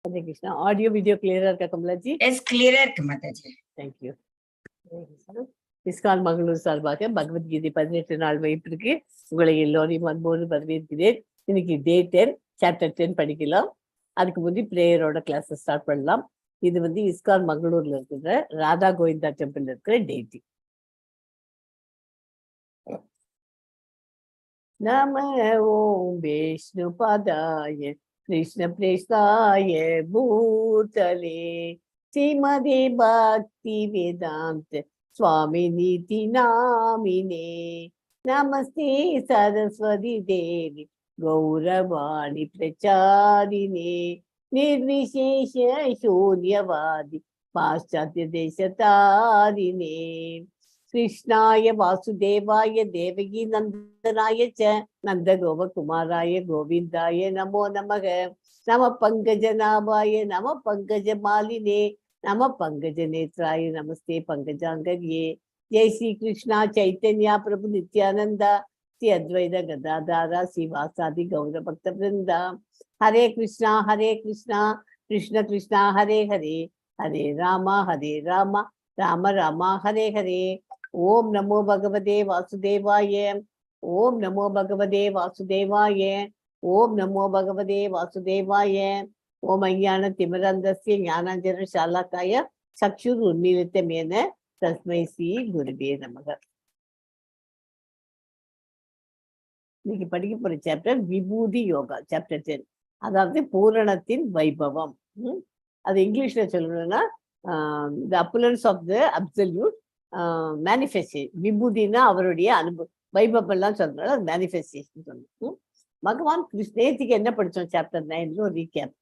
Hare Krishna. Audio, video clear irukka Kamalaji? Yes, clear irukku Mataji. Thank you. ISKCON Mangaluru சார்பாக பகவத்கீதை 18 நாள் வகுப்பிற்கு உங்களை எல்லோரையும் அன்போடு வரவேற்கிறேன். இன்னைக்கு Day 10 Chapter 10 படிக்கலாம். அதுக்கு முந்தி பிரேயரோட கிளாஸ் ஸ்டார்ட் பண்ணலாம். இது ISKCON மங்களூர்ல இருக்கிற ராதா கோவிந்தா டெம்பிள் இருக்கிற டேட்டி. நம ஓம் விஷ்ணு பதாய கிருஷ்ண பிரேஷ்டாய பூதலே ஸ்ரீமதி பக்தி வேதாந்த சுவாமி நீதி நாமினே நமஸ்தே சரஸ்வதி தேவி கௌரவாணி பிரச்சாரிணே நிர்விசேஷ சூன்யவாதி பாশ্চাத்ய தேசதாரிணே கிருஷ்ணாய வாசுதேவாய தேவகி நந்தனாய ச நந்த கோபகுமாராய கோவிந்தாய நமோ நமக நம பங்கஜநாபாய நம பங்கஜமாலினே நம பங்கஜ நேத்ராய நமஸ்தே பங்கஜாங்கர்யே ஜெய் ஸ்ரீ கிருஷ்ணா சைத்தன்யா பிரபு நித்யானந்தா ஸ்ரீ அத்வைத கதாதாரா ஸ்ரீவாசாதி கௌர பக்த பிருந்தா ஹரே கிருஷ்ணா கிருஷ்ண கிருஷ்ணா ஹரே ஹரே ஹரே ராமா ராம ராமா ஹரே ஹரே. ஓம் நமோ பகவதே வாசுதேவாய ஓம் நமோ பகவதே வாசுதேவாய ஓம் நமோ பகவதே வாசுதேவாய ஓம் அஞ்ஞான திமிரந்தஸ்ய ஞானாஞ்சன ஷாலாக்காய சக்ஷுர் உன்மீலிதமேன தஸ்மை ஸ்ரீ குருவே நமக. இன்னைக்கு படிக்க போற சாப்டர் விபூதி யோகா சாப்டர் 10, அதாவது பூரணத்தின் வைபவம். அது இங்கிலீஷ்ல சொல்லணும்னா the appearance of the absolute manifestation. விபூதினா அவருடைய வைபவம் எல்லாம் சொல்றாரு, அது மேனிஃபெஸ்டேஷன் சொல்லணும். பகவான் கிருஷ்ணேத்திக்கு என்ன படிச்சோம் சாப்டர் 9 ஒரு ரீகேப்.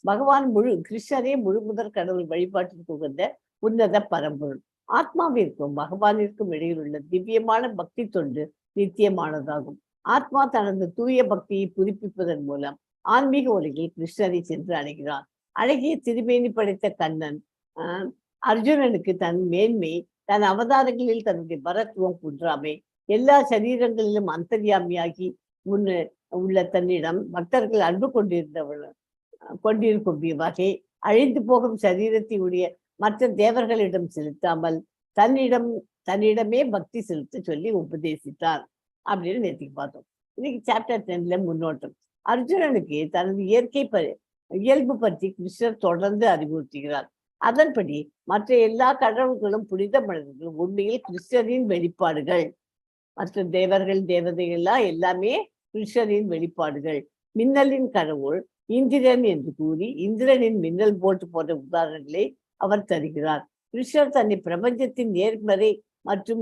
பகவான் கிருஷ்ணரே முழு முதற் கடவுள் வழிபாட்டிற்கு உகந்த உன்னத பரம்பொருள். ஆத்மாவிற்கும் பகவானிற்கும் இடையில் உள்ள திவ்யமான பக்தி தொண்டு நித்தியமானதாகும். ஆத்மா தனது தூய பக்தியை புதுப்பிப்பதன் மூலம் ஆன்மீக உலகில் கிருஷ்ணரை சென்று அடைகிறார். அழகிய திருமேனி படைத்த கண்ணன் அர்ஜுனனுக்கு தன் மேன்மை, தன் அவதாரங்களில் தன்னுடைய பரத்துவம் குன்றாமை, எல்லா சரீரங்களிலும் அந்தர்யாமியாகி உள்ள தன்னிடம் பக்தர்கள் அன்பு கொண்டிருக்கும் வகை அழிந்து போகும் சரீரத்தை உடைய மற்ற தேவர்களிடம் செலுத்தாமல் தன்னிடமே பக்தி செலுத்த சொல்லி உபதேசித்தார் அப்படின்னு நேற்றுக்கு பார்த்தோம். இன்னைக்கு சாப்டர் 10ல முன்னோட்டம். அர்ஜுனனுக்கு தனது இயல்பு பற்றி கிருஷ்ணர் தொடர்ந்து அறிவுறுத்துகிறார். அதன்படி மற்ற எல்லா கடவுள்களும் புனித மனிதர்களும் உண்மையில் கிருஷ்ணரின் வெளிப்பாடுகள். மற்ற தேவர்கள் தேவதைகள்லாம் எல்லாமே கிருஷ்ணரின் வெளிப்பாடுகள். மின்னலின் கடவுள் இந்திரன் என்று கூறி இந்திரனின் மின்னல் போட்டு போன்ற உதாரணங்களை அவர் தருகிறார். கிருஷ்ணர் தன்னை பிரபஞ்சத்தின் நேர்மறை மற்றும்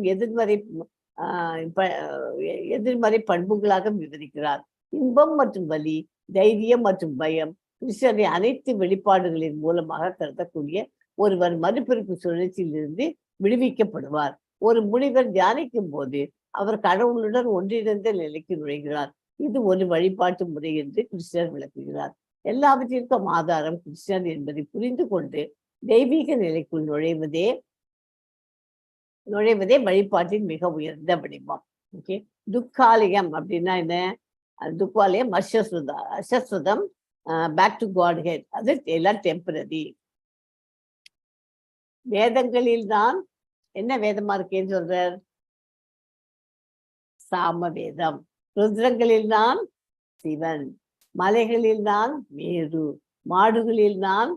எதிர்மறை பண்புகளாக விவரிக்கிறார். இன்பம் மற்றும் வலி, தைரியம் மற்றும் பயம் கிருஷ்ணரை அனைத்து வெளிப்பாடுகளின் மூலமாக கருதக்கூடிய ஒருவர் மறுபிறப்பு சுழற்சியிலிருந்து விடுவிக்கப்படுவார். ஒரு முனிவர் தியானிக்கும் போது அவர் கடவுளுடன் ஒன்றிணைந்த நிலைக்கு நுழைகிறார். இது ஒரு வழிபாட்டு முறை என்று கிருஷ்ணர் விளக்குகிறார். எல்லாவற்றிற்கும் ஆதாரம் கிருஷ்ணர் என்பதை புரிந்து கொண்டு தெய்வீக நிலைக்குள் நுழைவதே வழிபாட்டின் மிக உயர்ந்த வடிவம். ஓகே, துக்காலயம் அப்படின்னா என்ன? துக்காலயம் அசஸ்வதம், பேக் டு காட் ஹெட், அது எல்லாம் டெம்பரரி. வேதங்களில் தான் என்ன வேதமா இருக்கேன்னு சொல்றார்? சாம வேதம். ருத்ரங்களில் தான் சிவன், மலைகளில் தான் மேரு, மாடுகளில் தான்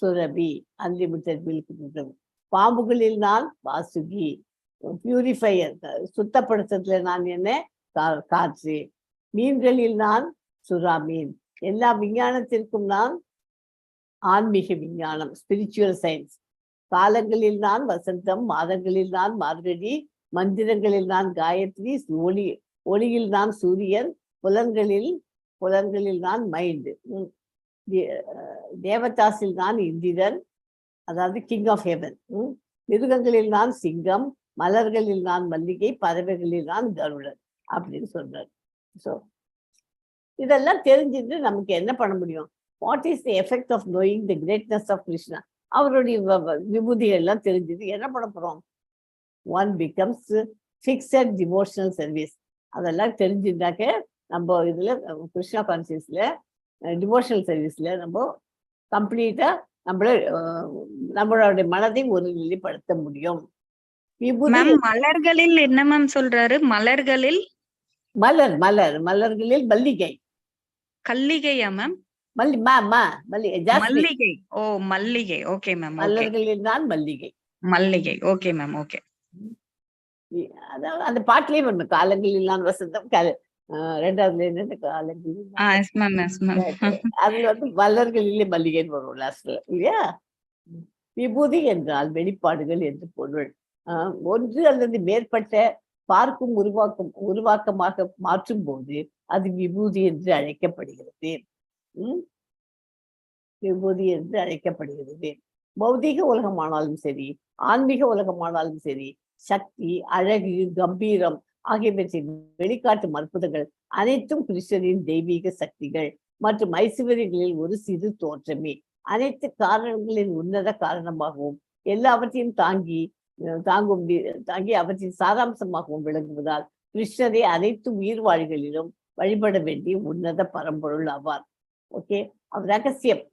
சுரபி அன்லிமிட்டட் மில்க், பாம்புகளில் தான் வாசுகி, பியூரிஃபையர் சுத்தப்படுத்துறதுல நான் என்ன காற்று, மீன்களில் நான் சுறா மீன். எல்லா விஞ்ஞானத்திற்கும் நான் ஆன்மீக விஞ்ஞானம், ஸ்பிரிச்சுவல் சயின்ஸ். காலங்களில் நான் வசந்தம், மாதங்களில் நான் மார்கழி, மந்திரங்களில் நான் காயத்ரி, ஒளியில் நான் சூரியன், புலன்களில் நான் மைண்ட், தேவதாசில் நான் இந்திரன், அதாவது கிங் ஆஃப் ஹெவன். மிருகங்களில் நான் சிங்கம், மலர்களில் நான் மல்லிகை, பறவைகளில் நான் கருடன் அப்படின்னு சொல்றார். ஸோ இதெல்லாம் தெரிஞ்சுட்டு நமக்கு என்ன பண்ண முடியும்? What is the effect of knowing the greatness of Krishna? அவருடைய விபூதிகள் எல்லாம் தெரிஞ்சுட்டு என்ன பண்ண போறோம்? One becomes fixed devotional service. அதெல்லாம் தெரிஞ்சுட்டாக்க நம்ம இதுல கிருஷ்ணா கான்சியஸ்ல டிவோஷனல் சர்வீஸ்ல நம்ம கம்ப்ளீட்டா நம்மளுடைய மனதை ஒரு நிலைப்படுத்த முடியும். விபூதி மேம் மலர்களில் என்ன மேம் சொல்றாரு? மலர்களில் மலர்களில் மல்லிகை. கல்லிகையா மேம்? ஜாஸ்மின். மல்லிகை. ஓ மல்லிகை. Okay ma'am. ஓகே. மலர்களில் தான் மல்லிகை. மல்லிகை. Okay ma'am. ஓகே. அதாவது அந்த பாட்டிலேயே ஒண்ணு, காலங்களில் நான் வசந்தம், 2வது என்ன காலங்களில் அதுல வந்து மலர்களிலே மல்லிகைன்னு வரும் லாஸ்ட்ல இல்லையா? விபூதி என்றால் வெளிப்பாடுகள் என்று பொருள். ஒன்று அல்லது மேற்பட்ட பார்க்கும் உருவாக்கமாக மாற்றும் போது அது விபூதி என்று அழைக்கப்படுகிறது. விபூதி என்று அழைக்கப்படுகிறது. பௌதீக உலகமானாலும் சரி, ஆன்மீக உலகமானாலும் சரி, சக்தி, அழகு, கம்பீரம் ஆகியவற்றின் வெளிக்காட்டும் அற்புதங்கள் அனைத்தும் கிருஷ்ணரின் தெய்வீக சக்திகள் மற்றும் ஐஸ்வர்யங்களில் ஒரு சிறு தோற்றமே. அனைத்து காரணங்களின் உன்னத காரணமாகவும் எல்லாவற்றையும் தாங்கி அவற்றின் சாராம்சமாகவும் விளங்குவதால் கிருஷ்ணரை அனைத்து உயிர்வாழிகளிலும் வழிபட வேண்டிய உன்னத பரம்பொருள் ஆவார். ஓகே, அவர் ரகசியம்.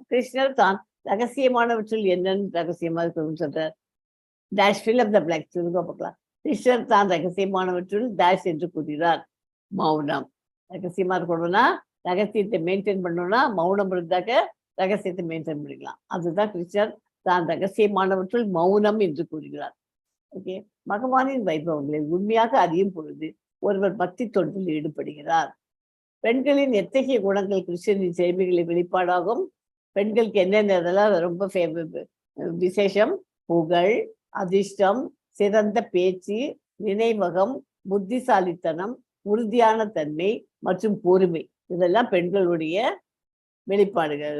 கிருஷ்ணர் தான் ரகசியமானவற்றில் என்னன்னு ரகசியமா இருக்கணும்னு சொல்றார். Dash fill of the blank பார்க்கலாம். கிருஷ்ணர் தான் ரகசியமானவற்றுள் டேஷ் என்று கூறுகிறார். மௌனம். ரகசியமா இருக்கணும்னா, ரகசியத்தை மெயின்டைன் பண்ணணும்னா மௌனம் இருந்தாக்க ரகசியத்தை மெயின்டைன் பண்ணிக்கலாம். அதுதான் கிருஷ்ணர் தான் ரகசியமானவற்றுள் மௌனம் என்று கூறுகிறார். ஓகே, பகவானின் வைபவங்களை உண்மையாக அறியும் பொழுது ஒருவர் பக்தி தொண்டில் ஈடுபடுகிறார். பெண்களின் எத்தகைய குணங்கள் கிருஷ்ணனின் செய்திகளை வெளிப்பாடாகும்? பெண்களுக்கு என்னென்ன இதெல்லாம் ரொம்ப விசேஷம்? புகழ், அதிர்ஷ்டம், சிறந்த பேச்சு, நினைவகம், புத்திசாலித்தனம், உறுதியான தன்மை மற்றும் பொறுமை. இதெல்லாம் பெண்களுடைய வெளிப்பாடுகள்.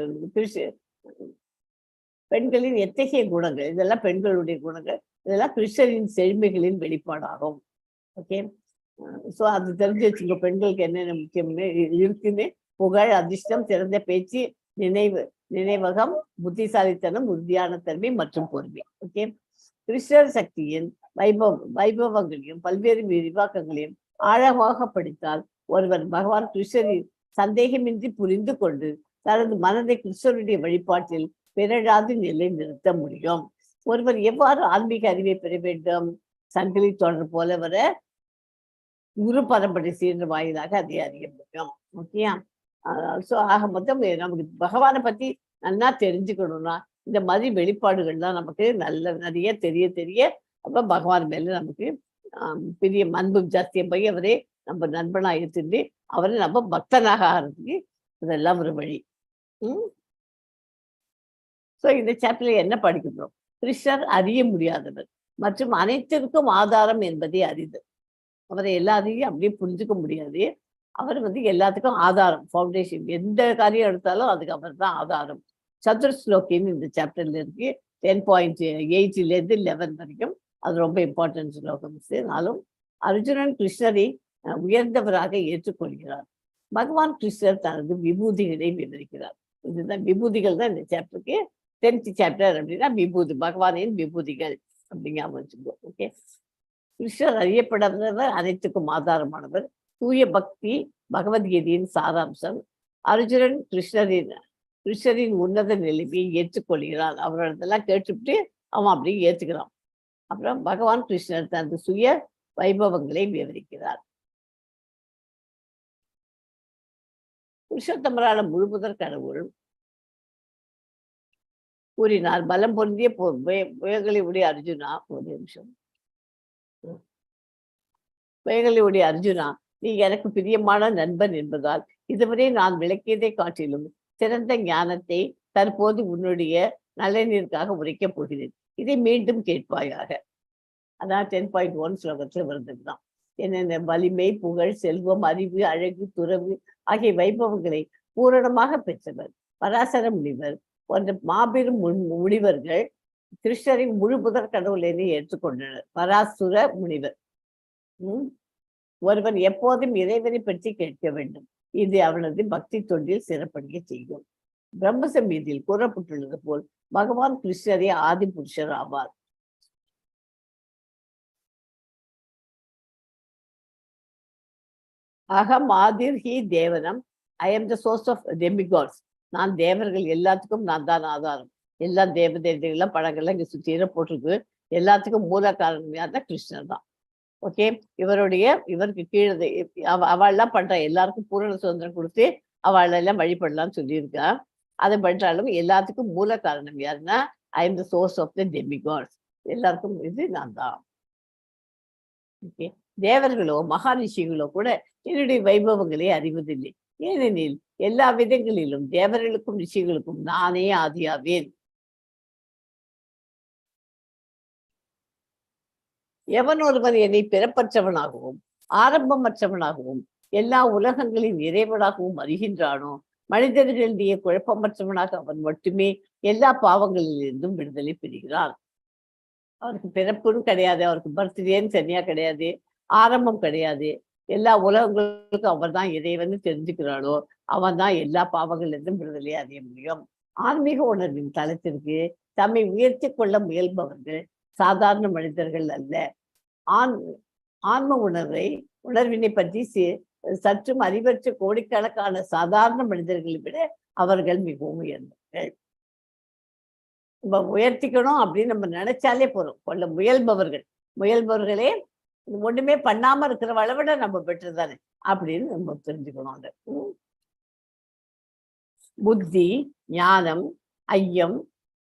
பெண்களின் எத்தகைய குணங்கள், இதெல்லாம் பெண்களுடைய குணங்கள். இதெல்லாம் கிருஷ்ணரின் செழுமைகளின் வெளிப்பாடாகும். ஓகே, ஸோ அது தெரிஞ்சு வச்சுங்க பெண்களுக்கு என்னென்ன முக்கியம்னு இருக்குன்னு. புகழ், அதிர்ஷ்டம், சிறந்த பேச்சு, நினைவகம், புத்திசாலித்தனம், உறுதியான தன்மை மற்றும் பொறுமை. ஓகே, கிருஷ்ணர் சக்தியின் வைபவங்களையும் பல்வேறு விரிவாக்கங்களையும் ஆழமாக படித்தால் ஒருவர் பகவான் கிருஷ்ணரின் சந்தேகமின்றி புரிந்து கொண்டு தனது மனதை கிருஷ்ணருடைய வழிபாட்டில் பிறழாது நிலை நிறுத்த முடியும். ஒருவர் எவ்வாறு ஆன்மீக அறிவை பெற வேண்டும்? சங்கிலி தொடர் போல வர குரு பரம்பரை சீர்ற வாயிலாக அதை அறிய முடியும். ஓகேயா? ஸோ ஆக மொத்தம் நமக்கு பகவானை பத்தி நல்லா தெரிஞ்சுக்கணும்னா இந்த மாதிரி வெளிப்பாடுகள்லாம் நமக்கு நிறைய தெரிய அப்ப பகவான் மேல நமக்கு பெரிய அன்பு ஜாஸ்தியை போய் அவரே நம்ம நண்பனாக எடுத்துட்டு அவரை நம்ம பக்தனாக ஆகிறதுக்கு இதெல்லாம் ஒரு வழி. ஸோ இந்த சாப்டர்ல என்ன படிக்கிறோம்? கிருஷ்ணர் அறிய முடியாதவர் மற்றும் அனைத்திற்கும் ஆதாரம் என்பதை அறிந்து. அவரை எல்லாரையும் அப்படியே புரிஞ்சுக்க முடியாது. அவர் வந்து எல்லாத்துக்கும் ஆதாரம், ஃபவுண்டேஷன். எந்த காரியம் எடுத்தாலும் அதுக்கு அவர் தான் ஆதாரம். சதுர்ஸ்லோகின்னு இந்த சாப்டர்ல இருக்கு. 10.8 11 வரைக்கும் அது ரொம்ப இம்பார்ட்டன்ட் ஸ்லோகம்ஸ். ஆனாலும் அர்ஜுனன் கிருஷ்ணரை உயர்ந்தவராக ஏற்றுக்கொள்கிறார். பகவான் கிருஷ்ணர் தனது விபூதிகளை விவரிக்கிறார். இதுதான் விபூதிகள் தான் இந்த சாப்டருக்கு 10th சாப்டர். அப்படின்னா விபூதி, பகவானின் விபூதிகள் அப்படிங்க வச்சுக்கோ. ஓகே, கிருஷ்ணர் அறியப்படாதவர், அனைத்துக்கும் ஆதாரமானவர். தூய பக்தி பகவத்கீதையின் சாராம்சம். அர்ஜுனன் கிருஷ்ணரின் உன்னத நிலைமையை ஏற்றுக்கொள்கிறான். அவரோடதெல்லாம் கேட்டுவிட்டு அவன் அப்படியே ஏற்றுக்கிறான். அப்புறம் பகவான் கிருஷ்ணர் தனது சுய வைபவங்களை விவரிக்கிறார். புருஷோத்தமரான முழுமுதற் கடவுள் கூறினார், பலம் பொருந்திய புயல்களை உடைய அர்ஜுனா, ஒரு நிமிஷம், புயல்களை உடைய அர்ஜுனா, நீ எனக்கு பிரியமான நண்பன் என்பதால் இதுவரை நான் விளக்கியதை காட்டிலும் சிறந்த ஞானத்தை தற்போது உன்னுடைய நலனிற்காக உரைக்கப் போகிறேன். இதை மீண்டும் கேட்பாயாக. அதான் 10.1 ஸ்லோகத்தில் வருதுதான். என்னென்ன வலிமை, புகழ், செல்வம், அறிவு, அழகு, துறவு ஆகிய வைபவங்களை பூரணமாக பெற்றவர் பராசர முனிவர் போன்ற மாபெரும் முனிவர்கள் கிருஷ்ணரின் முழு முதற் கடவுள் என்று ஏற்றுக்கொண்டனர். பராசுர முனிவர். ஒருவன் எப்போதும் இறைவனை பற்றி கேட்க வேண்டும். இது அவனது பக்தி தொண்டில் சிறப்படைய செய்யும். பிரம்ம சம்ஹிதையில் கூறப்பட்டுள்ளது போல் பகவான் கிருஷ்ணரே ஆதி புருஷர் ஆவார். அகம் ஆதிர் ஹி தேவனம், I am the source of demigods. நான் தேவர்கள் எல்லாத்துக்கும் நான் தான் ஆதாரம். எல்லா தேவதைகள்லாம் படங்கள்லாம் இங்க சுத்தியில போட்டிருக்கு. எல்லாத்துக்கும் மூல காரணம் யாருன்னா கிருஷ்ணர் தான். ஓகே, இவருக்கு கீழே அவள்லாம் பண்றா, எல்லாருக்கும் பூரண சுதந்திரம் கொடுத்து அவளெல்லாம் வழிபடலாம்னு சொல்லியிருக்கா. அதை பண்றாலும் எல்லாத்துக்கும் மூல காரணம் யாருன்னா I am the source of the demigods. எல்லாருக்கும் இது நான் தான். ஓகே, தேவர்களோ மகாரிஷிகளோ கூட என்னுடைய வைபவங்களை அறிவதில்லை. ஏனெனில் எல்லா விதங்களிலும் தேவர்களுக்கும் ரிஷிகளுக்கும் நானே ஆதியாவேன். எவன் ஒருவன் என்னை பிறப்பற்றவனாகவும் ஆரம்பமற்றவனாகவும் எல்லா உலகங்களின் இறைவனாகவும் அறிகின்றானோ, மனிதர்களுடைய குழப்பமற்றவனாக அவன் மட்டுமே எல்லா பாவங்களிலிருந்தும் விடுதலை பெறுகிறான். அவருக்கு பிறப்புன்னு கிடையாது, அவருக்கு பர்த்டேன்னு சரியா கிடையாது, ஆரம்பம் கிடையாது. எல்லா உலகங்களுக்கும் அவர் தான் இறைவன் தெரிஞ்சுக்கிறானோ அவன் தான் எல்லா பாவங்களிலிருந்தும் விடுதலை அடைய முடியும். ஆன்மீக உணர்வின் தளத்திற்கு தம்மை உயர்த்தி கொள்ள முயல்பவர்கள் சாதாரண மனிதர்கள் அல்ல. ஆன்ம உணர்வினை பற்றி சற்றும் அறிவற்ற கோடிக்கணக்கான சாதாரண மனிதர்களை விட அவர்கள் மிகவும் உயர்ந்தவர்கள். நம்ம உயர்த்திக்கணும் அப்படின்னு நம்ம நினைச்சாலே போறோம். கொள்ள முயல்பவர்களே ஒண்ணுமே பண்ணாம இருக்கிறவளை விட நம்ம பெற்று தானே அப்படின்னு நம்ம தெரிஞ்சுக்கணும். அந்த புத்தி, ஞானம், ஐயம்,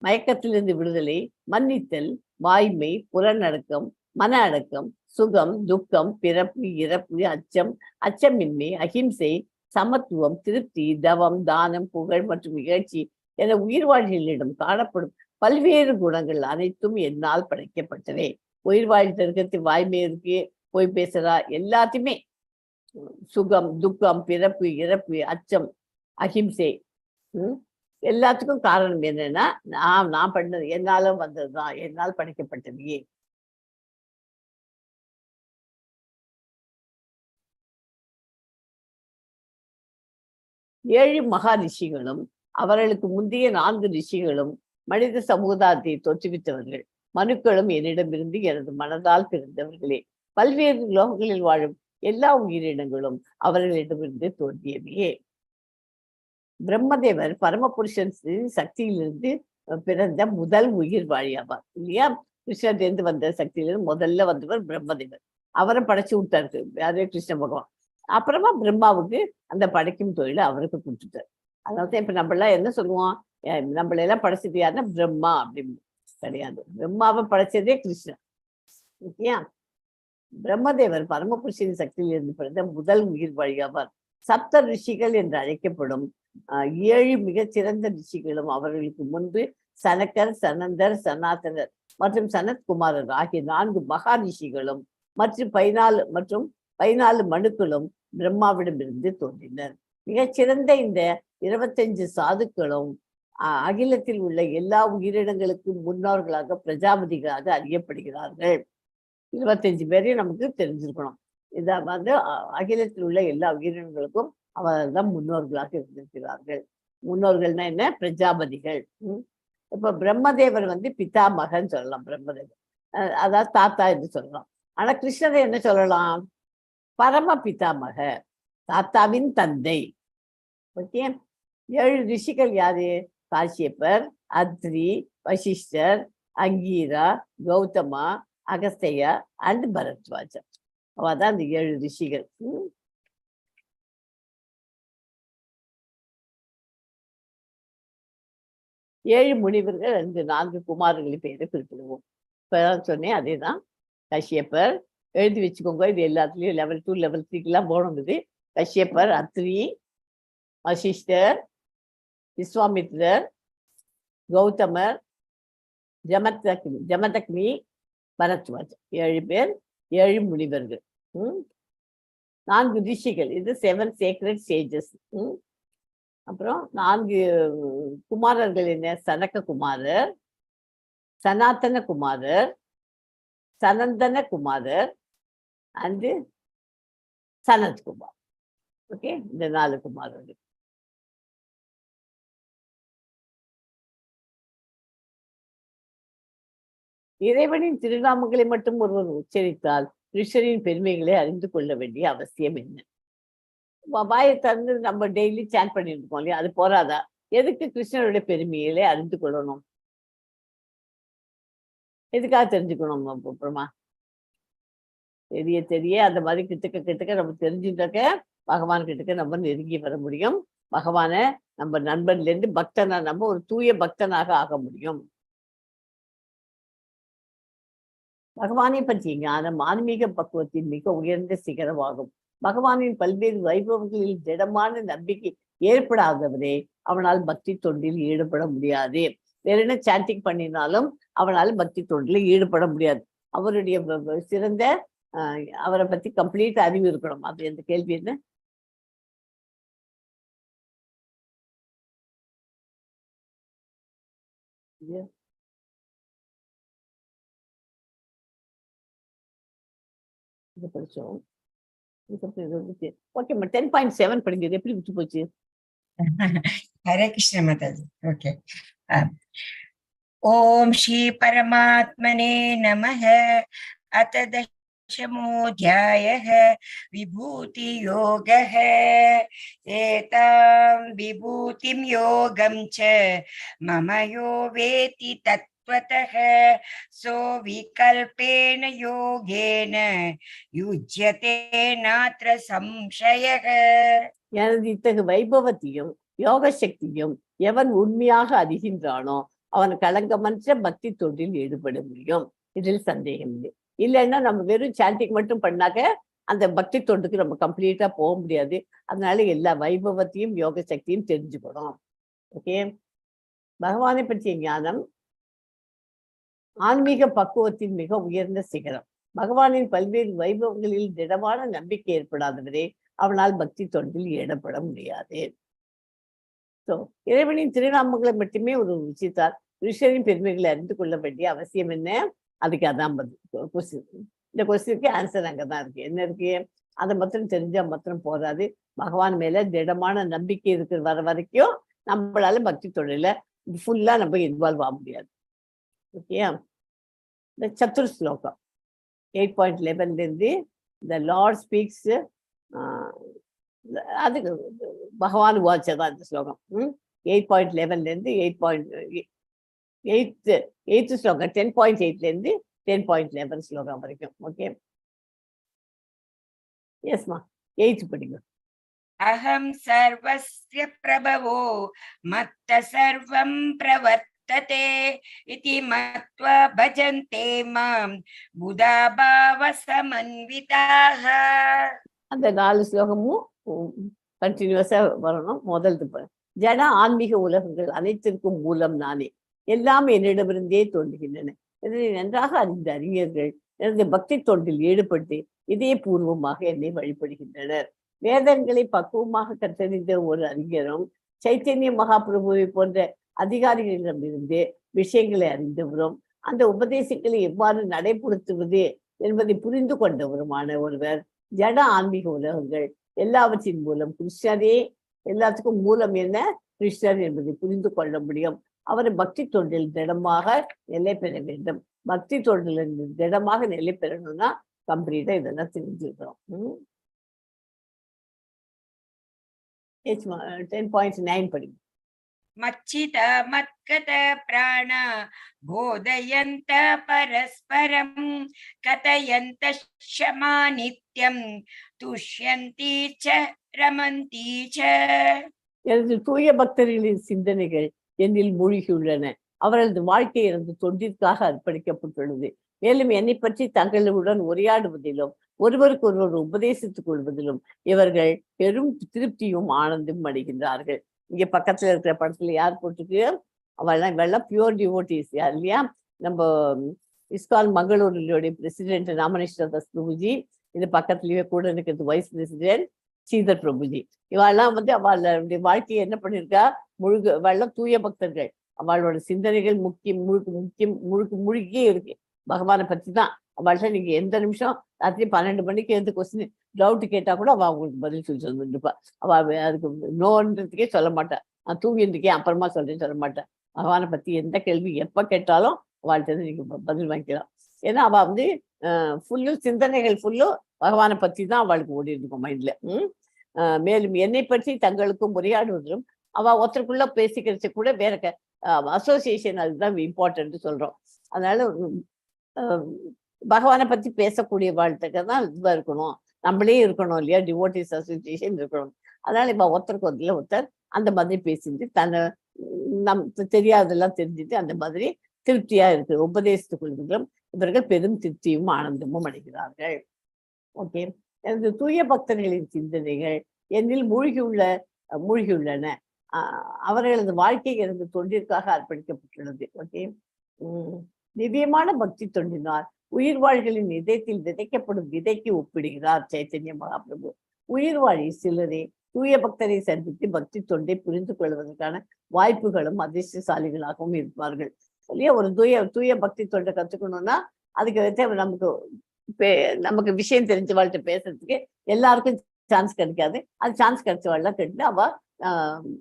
மயக்கத்திலிருந்து விடுதலை, மன்னித்தல், வாய்மை, புலனடக்கம், மன அடக்கம், சுகம், துக்கம், பிறப்பு, இறப்பு, அச்சமின்மை, அகிம்சை, சமத்துவம், திருப்தி, தவம், தானம், புகழ் மற்றும் இகழ்ச்சி என உயிர்வாழிகளிடம் காணப்படும் பல்வேறு குணங்கள் அனைத்தும் என்னால் படைக்கப்பட்டவை. உயிர்வாழி தர்க்கத்து வாய்மை இருக்கு, போய் பேசுறா, எல்லாத்தையுமே சுகம், துக்கம், பிறப்பு, இறப்பு, அச்சம், அகிம்சை, எல்லாத்துக்கும் காரணம் என்னன்னா நான் பண்ணது, என்னாலும் வந்ததுதான், என்னால் படைக்கப்பட்டவையே. ஏழு மகா ரிஷிகளும் அவர்களுக்கு முந்தைய 4 ரிஷிகளும் மனித சமுதாயத்தை தோற்றுவித்தவர்கள். மனுக்களும் என்னிடமிருந்து எனது மனதால் பிறந்தவர்களே. பல்வேறு லோகங்களில் வாழும் எல்லா உயிரினங்களும் அவர்களிடமிருந்து தோன்றியவையே. பிரம்மதேவர் பரமபுருஷன் சக்தியிலிருந்து பிறந்த முதல் உயிர் வாழியாவார் இல்லையா? கிருஷ்ணர்லேருந்து வந்த சக்தியிலிருந்து முதல்ல வந்தவர் பிரம்மதேவர். அவரை படைச்சு விட்டாரு யாரே கிருஷ்ண பகவான். அப்புறமா பிரம்மாவுக்கு அந்த படைக்கும் தொழிலை அவருக்கு கொடுத்துட்டார். அதனால இப்ப நம்மளாம் என்ன சொல்லுவோம், நம்மளெல்லாம் படைச்சது யாருன்னா பிரம்மா அப்படின்னு கிடையாது. பிரம்மாவை படைச்சதே கிருஷ்ணன். ஓகேயா? பிரம்மதேவர் பரமபுருஷனின் சக்தியிலிருந்து பிறந்த முதல் உயிர் வழியாவார். சப்த ரிஷிகள் என்று அழைக்கப்படும் 7 மிகச்சிறந்த ரிஷிகளும் அவர்களுக்கு முன்பு சனக்கர், சனந்தர், சனாதனர் மற்றும் சனத்குமாரர் ஆகிய 4 மகா ரிஷிகளும் மற்றும் 14 மனுக்களும் பிரம்மாவிடமிருந்து தோன்றினர். மிகச்சிறந்த இந்த 25 சாதுக்களும் அகிலத்தில் உள்ள எல்லா உயிரினங்களுக்கும் முன்னோர்களாக பிரஜாபதிகளாக அறியப்படுகிறார்கள். 25 பேரையும் நமக்கு தெரிஞ்சிருக்கணும். இத அகிலத்தில் உள்ள எல்லா உயிரினங்களுக்கும் அவர்தான் முன்னோர்களாக இருந்திருக்கிறார்கள். முன்னோர்கள்னா என்ன? பிரஜாபதிகள். இப்ப பிரம்மதேவர் பிதாமகன் சொல்லலாம். பிரம்மதேவர் அதாவது தாத்தா என்று சொல்லலாம். ஆனா கிருஷ்ணரை என்ன சொல்லலாம்? பரம பிதாமக, தாத்தாவின் தந்தை. ஓகே, 7 ரிஷிகள் யாரு? காஷ்யப்பர், அத்ரி, வசிஷ்டர், அங்கீரா, கௌதமா, அகஸ்தையா அண்ட் பரத்வாஜர். அவதான் அந்த 7 ரிஷிகள். 7 முனிவர்கள் 4 குமாரர்களை பெயரை குறிப்பிடுவோம். இப்ப சொன்னேன், அதேதான். கஷ்யப்பர் எழுதி வச்சுக்கோங்க. இது எல்லாத்துலயும் level 2 level 3 போனோம். இது கஷ்யப்பர், அத்ரி, வசிஷ்டர், விஸ்வாமித்ரர், கௌதமர், ஜமதக்னி, பரத்வாஜர். 7 பேர், 7 முனிவர்கள். 4 ரிஷிகள். இது 7 sacred sages. அப்புறம் 4 குமாரர்கள் என்ன? சனக குமாரர், சனாதன குமாரர், சனந்தன குமாரர் அண்ட் சனத்குமார். ஓகே, இந்த 4 குமாரர்கள். இறைவனின் திருநாமங்களை மட்டும் ஒருவர் உச்சரித்தால் கிருஷ்ணரின் பெருமைகளை அறிந்து கொள்ள வேண்டிய அவசியம் என்ன? வாயை திறந்து நம்ம டெய்லி சாண்ட் பண்ணிட்டு இருக்கோம் இல்லையா? அது போறாதா? எதுக்கு கிருஷ்ணனுடைய பெருமையிலே அறிந்து கொள்ளணும்? எதுக்காக தெரிஞ்சுக்கணும்? அப்புறமா தெரிய அந்த மாதிரி கிட்டக்க நம்ம தெரிஞ்சுட்டாக்க பகவான் கிட்டக்க நம்ம நெருங்கி வர முடியும். பகவான நம்ம நண்பன்ல இருந்து பக்தனா நம்ம ஒரு தூய பக்தனாக ஆக முடியும். பகவானை பற்றிய ஞானம் ஆன்மீக பக்குவத்தின் மிக உயர்ந்த சிகரமாகும். பகவானின் பல்வேறு வைபவங்களில் திடமான நம்பிக்கை ஏற்படாதவரே அவனால் பக்தி தொண்டில் ஈடுபட முடியாது. வேற என்ன சாண்டிங் பண்ணினாலும் அவனால் பக்தி தொண்டில் ஈடுபட முடியாது. அவருடைய சிறந்த அவரை பத்தி கம்ப்ளீட் அறிவு இருக்கணும். அது எந்த கேள்வி என்ன? இது படிச்சோம். ஓகே, 10.7 படிக்கிறது எப்படி விட்டு போச்சு? ஹரே கிருஷ்ண மாதாஜி. ஓகே. ஓம் ஸ்ரீ பரமாத்மனே நமஹ. அத दशमोऽध्यायः विभूति योगः. एतां विभूतिं योगं च मम यो वेति तत्त्वतः सो विकल्पेन योगेन युज्यते नात्र संशयः. எனது இத்தகு வைபவத்தையும் யோக சக்தியும் எவன் உண்மையாக அறிகின்றானோ அவன் களங்கமற்ற பக்தி தொண்டில் ஈடுபட முடியும். இதில் சந்தேகம் இல்லை. இல்லைன்னா நம்ம வெறும் சாண்டிங் மட்டும் பண்ணாக்க அந்த பக்தி தொண்டுக்கு நம்ம கம்ப்ளீட்டா போக முடியாது. அதனால எல்லா வைபவத்தையும் யோக சக்தியும் தெரிஞ்சுக்கணும். ஓகே. பகவானை பற்றிய ஞானம் ஆன்மீக பக்குவத்தின் மிக உயர்ந்த சிகரம். பகவானின் பல்வேறு வைபவங்களில் திடமான நம்பிக்கை ஏற்படாதவரே அவனால் பக்தி தொண்டில் ஈடுபட முடியாது. ஸோ இறைவனின் திருநாமங்களை மட்டுமே ஒரு விஷயத்தால் கிருஷ்ணரின் பெருமைகளை அறிந்து கொள்ள வேண்டிய அவசியம் என்ன? அதுக்கு அதான் கொஸ்டின். இந்த கொஸ்டினுக்கு ஆன்சர் அங்கதான் இருக்கு. என்ன இருக்கு? அதை மாத்திரம் தெரிஞ்சா மாத்திரம் போதாது. பகவான் மேல திடமான நம்பிக்கை இருக்கிற வர வரைக்கும் நம்மளால பக்தி தொழில ஃபுல்லா நம்ம இன்வால்வ் ஆக முடியாது. ஓகேயா? இந்த சத்துர் ஸ்லோகம் 8.11 இருந்து இந்த லார்ட் ஸ்பீக்ஸ், அதுக்கு பகவான் வாட்சதான் இந்த ஸ்லோகம். 8.11 இருந்து 8th ஸ்லோகம் 10.8 இருந்து 10.11 ஸ்லோகம் வரைக்கும். ஓகே. எஸ்மா, 8th படிங்க. அஹம் சர்வஸ்ய பிரபவோ மத்த சர்வம் பிரவர்த்ததே இதி மத்வா பஜந்தே மாம் புதா பாவ சமன்விதாஹ. அந்த 4 ஸ்லோகமும் கண்டினியூஸா வரணும். முதல்து ஜட ஆன்மீக உலகங்கள் அனைத்திற்கும் மூலம் நானே, எல்லாம் என்னிடமிருந்தே தோன்றுகின்றன. இதனை நன்றாக அறிந்த அறிஞர்கள் எனது பக்தி தொண்டில் ஈடுபட்டு இதே பூர்வமாக என்னை வழிபடுகின்றனர். வேதங்களை பக்குவமாக கற்றறிந்த ஒரு அறிஞரும் சைத்தன்ய மகாபிரபுவை போன்ற அதிகாரிகளிடமிருந்து விஷயங்களை அறிந்தவரும் அந்த உபதேசங்களை எவ்வாறு நடைபெறுத்துவது என்பதை புரிந்து கொண்டவருமான ஒருவர் ஜட ஆன்மீக உலகங்கள் எல்லாவற்றின் மூலம் கிருஷ்ணரே, எல்லாத்துக்கும் மூலம் என்ன? கிருஷ்ணர் என்பதை புரிந்து கொள்ள முடியும். அவர் பக்தி தொண்டில் திடமாக நிலை பெற வேண்டும். பக்தி தொண்டில் திடமாக நிலை பெறணும்னா கம்ப்ளீட்டா இதெல்லாம் தெரிஞ்சுக்கிறோம். 10.9 படி. மச்சித மத்கத பிராண போதயந்த பரஸ்பரம் கதயந்த க்ஷமா நித்யம் துஷ்யந்தி ச ரமந்தி ச. எனது தூய பக்தர்களின் சிந்தனைகள் என்னில் மூழ்கியுள்ளன. அவரது வாழ்க்கை எனது தொண்டிற்காக அர்ப்பணிக்கப்பட்டுள்ளது. மேலும் என்னை பற்றி தங்களுடன் உரையாடுவதிலும் ஒருவருக்கு ஒருவர் உபதேசித்துக் கொள்வதிலும் இவர்கள் பெரும் திருப்தியும் ஆனந்தமும் அடைகின்றார்கள். இங்க பக்கத்துல இருக்கிற படத்துல யார் போட்டுருக்கு? இவெல்லாம் பியூர் டிவோட்டிஸ். யார் இல்லையா? நம்ம இஸ்கான் மங்களூருடைய பிரசிடென்ட் ராமகிருஷ்ண தாஸ் பிரபுஜி, இது பக்கத்துலயே கூட இருக்கிறது வைஸ் பிரசிடென்ட் ஸ்ரீதர் பிரபுஜி. இவெல்லாம் அவளுடைய வாழ்க்கையை என்ன பண்ணிருக்கா? இவெல்லாம் தூய பக்தர்கள். அவளோட சிந்தனைகள் முழுக்கே இருக்கு பகவானை பத்தி தான். அவள்கிட்ட நீங்க எந்த நிமிஷம் ராத்திரி 12 மணிக்கு எந்த கொஸ்டின் டவுட் கேட்டா கூட அவ அவங்களுக்கு பதில் சொல்லிருப்பா. அவ அதுக்கு நோன்றதுக்கே சொல்ல மாட்டேன், நான் தூங்கிருக்கேன் அப்புறமா சொல்றேன்னு சொல்ல மாட்டேன். பகவானை பத்தி எந்த கேள்வி எப்ப கேட்டாலும் அவள்கிட்ட நீங்க பதில் வாங்கிக்கலாம். ஏன்னா அவ ஃபுல்லும் சிந்தனைகள் ஃபுல்லும் பகவானை பத்தி தான் அவளுக்கு ஓடி இருக்கும் மைண்ட்ல. மேலும் என்னை பற்றி தங்களுக்கும் உரையாடுவதிலும் அவ ஒருத்தருக்குள்ள பேசிக்கிறச்சு கூட வேற அசோசியேஷன் அதுதான் இம்பார்ட்டன்ட் சொல்றோம். அதனால பகவானை பத்தி பேசக்கூடிய வாழ்த்துக்கு தான் இதுவா இருக்கணும், நம்மளே இருக்கணும் இல்லையா, டிவோட்டிஸ் அசோசியேஷன் இருக்கணும். அதனால இப்ப ஒருத்தருக்கு ஒருத்தர் அந்த மாதிரி பேசிட்டு தன்னை தெரியாதெல்லாம் தெரிஞ்சுட்டு அந்த மாதிரி திருப்தியா இருக்கு. உபதேசத்துக்குள்ளும் இவர்கள் பெரும் திருப்தியும் ஆனந்தமும் அடைகிறார்கள். ஓகே, எனது தூய பக்தர்களின் சிந்தனைகள் என்னில் மூழ்கியுள்ளன. அவர்களது வாழ்க்கை எனது தொண்டிற்காக அர்ப்பணிக்கப்பட்டுள்ளது. ஓகே, திவ்யமான பக்தி தொண்டினார் உயிர்வாழ்களின் இதயத்தில் விதைக்கப்படும் விதைக்கு ஒப்பிடுகிறார் சைத்தன்ய மகாபிரபு. உயிர்வாழி சிலரே தூய பக்தரை சந்தித்து பக்தி தொண்டை புரிந்து கொள்வதற்கான வாய்ப்புகளும் அதிர்ஷ்டசாலிகளாகவும் இருப்பார்கள். இல்லையா, ஒரு தூய பக்தி தொண்டை கத்துக்கணும்னா அதுக்கு நமக்கு விஷயம் தெரிஞ்ச வாழ்க்கை பேசுறதுக்கு எல்லாருக்கும் சான்ஸ் கிடைக்காது. அது சான்ஸ் கிடைச்சவாழ்ல கேட்டு அவ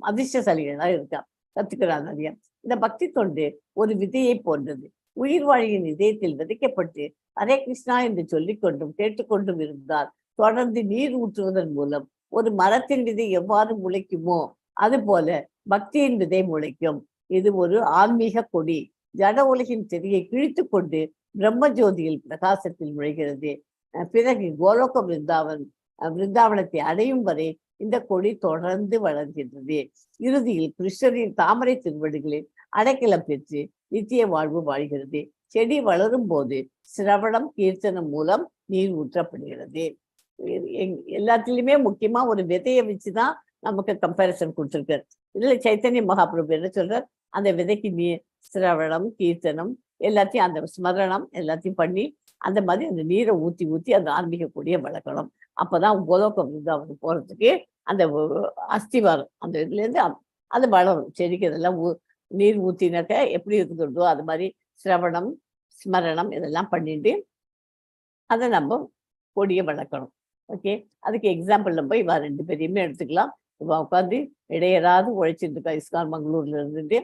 அதிர்ஷ்டசாலிகளா இருக்கா, கத்துக்கிறான் நிறைய. இந்த பக்தி தொண்டு ஒரு விதையை போன்றது. உயிர்வாழியின் இதயத்தில் விதைக்கப்பட்டு ஹரே கிருஷ்ணா என்று சொல்லிக்கொண்டும் கேட்டுக்கொண்டும் இருந்தால் தொடர்ந்து நீர் ஊற்றுவதன் மூலம் ஒரு மரத்தின் விதை எவ்வாறு முளைக்குமோ அது போல பக்தியின் விதை முளைக்கும். இது ஒரு ஆன்மீக கொடி. ஜட உலகின் திரையை கிழித்து கொண்டு பிரம்ம ஜோதியில் பிரகாசத்தில் நுழைகிறது. பிறகு கோலோக பிருந்தாவனத்தை அடையும் வரை இந்த கொடி தொடர்ந்து வளர்கின்றது. இறுதியில் கிருஷ்ணரின் தாமரை திருவடிகளில் அடைக்கலம் பெற்று நித்திய வாழ்வு வாழ்கிறது. செடி வளரும் போது சிரவணம் கீர்த்தனம் மூலம் நீர் ஊற்றப்படுகிறது. எல்லாத்துலயுமே முக்கியமா ஒரு விதையை வச்சுதான் நமக்கு கம்பேரிசன் கொடுத்திருக்காரு. இதுல சைத்தன்ய மகாபிரபு என்ன சொல்றார், அந்த விதைக்கு நீர் சிரவணம் கீர்த்தனம் எல்லாத்தையும் அந்த ஸ்மரணம் எல்லாத்தையும் பண்ணி அந்த மாதிரி அந்த நீரை ஊத்தி அந்த ஆன்மீக கொடியை வளர்க்கணும். அப்பதான் கோலோக பிருந்தாவனம் போறதுக்கு அந்த அஸ்திவாரம் அந்த இதுல இருந்து அது வளரும். செடிக்கு இதெல்லாம் நீர் ஊத்தினாக்க எப்படி இருக்குதோ அது மாதிரி சிரவணம் ஸ்மரணம் இதெல்லாம் பண்ணிட்டு அதை நம்ம கொடியை வளர்க்கணும். ஓகே, அதுக்கு எக்ஸாம்பிள் நம்ம இவ 2 பேரையுமே எடுத்துக்கலாம். இவ உட்காந்து இடையராது உழைச்சிட்டு இருக்கா. இஸ்கான் மங்களூர்ல இருந்துட்டு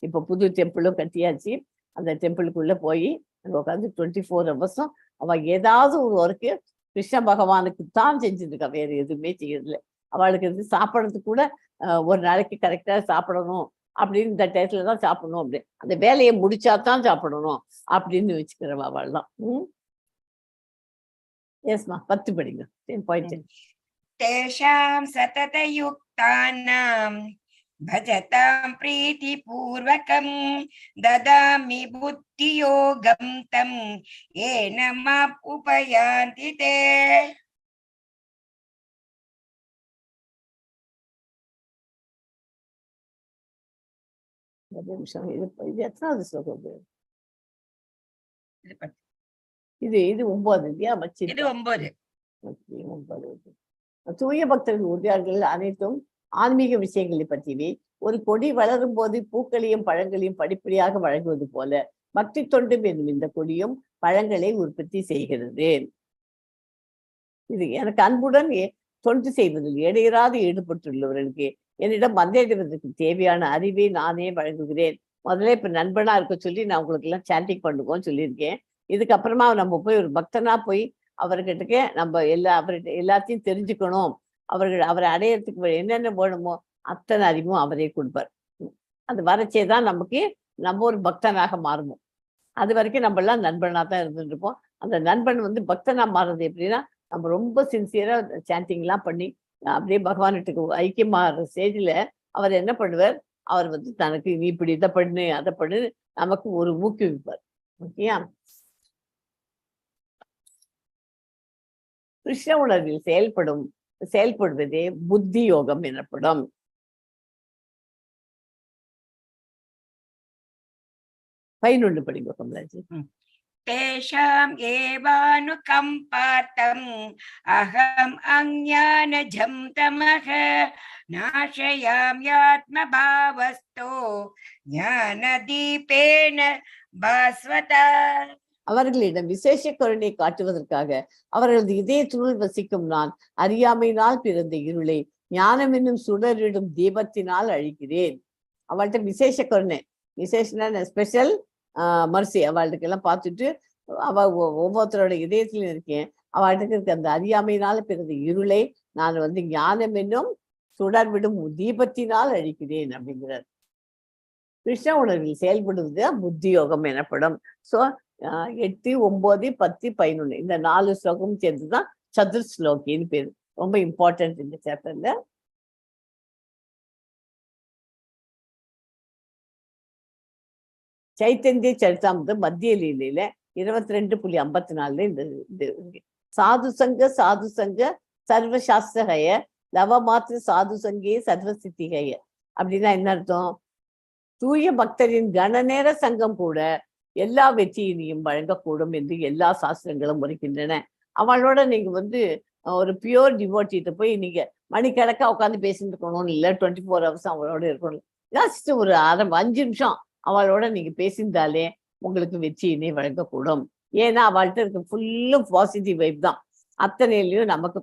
இப்போ புது டெம்பிளும் கட்டியாச்சு. அந்த டெம்பிளுக்குள்ள போய் உட்காந்து 24 hours அவ ஏதாவது ஒரு ஒர்க்கு கிருஷ்ண பகவானுக்கு தான் செஞ்சுட்டு இருக்கா, வேற எதுவுமே செய்யறதில்ல. அவளுக்கு சாப்பிட்றதுக்கு கூட ஒரு நாளைக்கு கரெக்டா சாப்பிடணும் அப்படின்னு இந்த டயத்துல தான் சாப்பிடணும், அப்படி அந்த வேலையை முடிச்சாதான் சாப்பிடணும் அப்படின்னு வச்சுக்கிறவ அவள் தான். எஸ்மா 10 படிங்க. 10.10. தேஷாம் சததயுக்தானாம் பஜதாம் பிரீதிபூர்வகம் ததாமி புத்தியோகம் தம் ஏன மாம் உபயாந்தி தே. இது எத்தனாவது ஸ்லோகம்? இது 9 இல்லையா? இது 9. தூய பக்தர்கள் உறுதியாளர்கள் அனைத்தும் ஆன்மீக விஷயங்களை பற்றியவே. ஒரு கொடி வளரும் போது பூக்களையும் பழங்களையும் படிப்படியாக வழங்குவது போல பக்தி தொண்டு என்னும் இந்த கொடியும் பழங்களை உற்பத்தி செய்கிறது. இது எனக்கு அன்புடன் தொண்டு செய்வதில் இடையராது ஈடுபட்டுள்ளவர்களுக்கு என்னிடம் வந்தடைவதற்கு தேவையான அறிவை நானே வழங்குகிறேன். முதல்ல இப்ப நண்பனா இருக்க சொல்லி நான் உங்களுக்கு எல்லாம் சாண்டிங் பண்ணுவோம்னு சொல்லியிருக்கேன். இதுக்கப்புறமா நம்ம போய் ஒரு பக்தனா போய் அவர்கிட்ட நம்ம அவர்கிட்ட எல்லாத்தையும் தெரிஞ்சுக்கணும். அவரை அடையறதுக்கு என்னென்ன வேணுமோ அத்தனை அறிவும் அவரே கொடுப்பார். அது வரச்சேதான் நமக்கு நம்ம ஒரு பக்தனாக மாறுவோம். அது வரைக்கும் நம்ம எல்லாம் நண்பனா தான் இருந்துட்டு இருப்போம். அந்த நண்பன் பக்தனா மாறுறது எப்படின்னா, நம்ம ரொம்ப சின்சியரா சாண்டிங் எல்லாம் பண்ணி அப்படியே பகவானுக்கு ஐக்கியமாகிற ஸ்டேஜ்ல அவர் என்ன பண்ணுவார், அவர் தனக்கு நீ இப்படி இதை பண்ணு அதை பண்ணு நமக்கு ஒரு ஊக்குவிப்பார். ஓகேயா? கிருஷ்ண உணர்வில் செயல்படுவதே புத்தி யோகம் எனப்படும். பதினொன்று படிங்க கமலாஜி. தேஷாம் ஏவானுகம்பார்த்தம் அகம் அஞ்ஞானஜம் தமஹ நாசயாம்யாத்ம பாவஸ்தோ ஞான தீபேன பாஸ்வதா. அவர்களிடம் விசேஷ கருணை காட்டுவதற்காக அவர்களது இதயத்துள் வசிக்கும் நான் அறியாமையினால் பிறந்த இருளை ஞானம் என்னும் சுடரிடும் தீபத்தினால் அழிக்கிறேன். அவள்கிட்ட விசேஷ கருணை, விசேஷ ஸ்பெஷல் மர்சி அவளுக்கு எல்லாம் பார்த்துட்டு அவ ஒவ்வொருத்தரோட இதயத்திலும் இருக்கேன். அவளுக்கு இருக்க அந்த அறியாமையினால பிறந்த இருளை நான் ஞானம் என்னும் சுடர்விடும் தீபத்தினால் அழிக்கிறேன் அப்படிங்கிறார். கிருஷ்ண உணர்வில் செயல்படுவது புத்தி யோகம் எனப்படும். ஸோ 8, 9, 10, 11 இந்த 4 ஸ்லோகம் சேர்ந்துதான் சதுர் ஸ்லோகின்னு பேரு. ரொம்ப இம்பார்ட்டன்ட் இந்த சாப்டர்ல. சைத்தன்ய சரிதாமிரத மத்திய லீலையில 22.54 இந்த சாது சங்க சர்வசாஸ்திரஹய லவமாத்திர சாது சங்கே சர்வசித்திகய அப்படின்னா என்ன அர்த்தம்? தூய பக்தரின் கணநேர சங்கம் கூட எல்லா வெற்றியினையும் வழங்கக்கூடும் என்று எல்லா சாஸ்திரங்களும் வருகின்றன. அவளோட நீங்க ஒரு பியூர் டிவோட்டிட்ட போய் நீங்க மணிக்கணக்கா உட்காந்து பேசிட்டு இருக்கணும்னு இல்லை, 24 hours அவளோட இருக்கணும். ஜஸ்ட் ஒரு 5 நிமிஷம் அவளோட நீங்க பேசியிருந்தாலே உங்களுக்கு வெற்றியினை வழங்கக்கூடும். ஏன்னா அவள்கிட்ட இருக்க ஃபுல்லும் பாசிட்டிவ் வைப் தான். அத்தனையிலையும் நமக்கு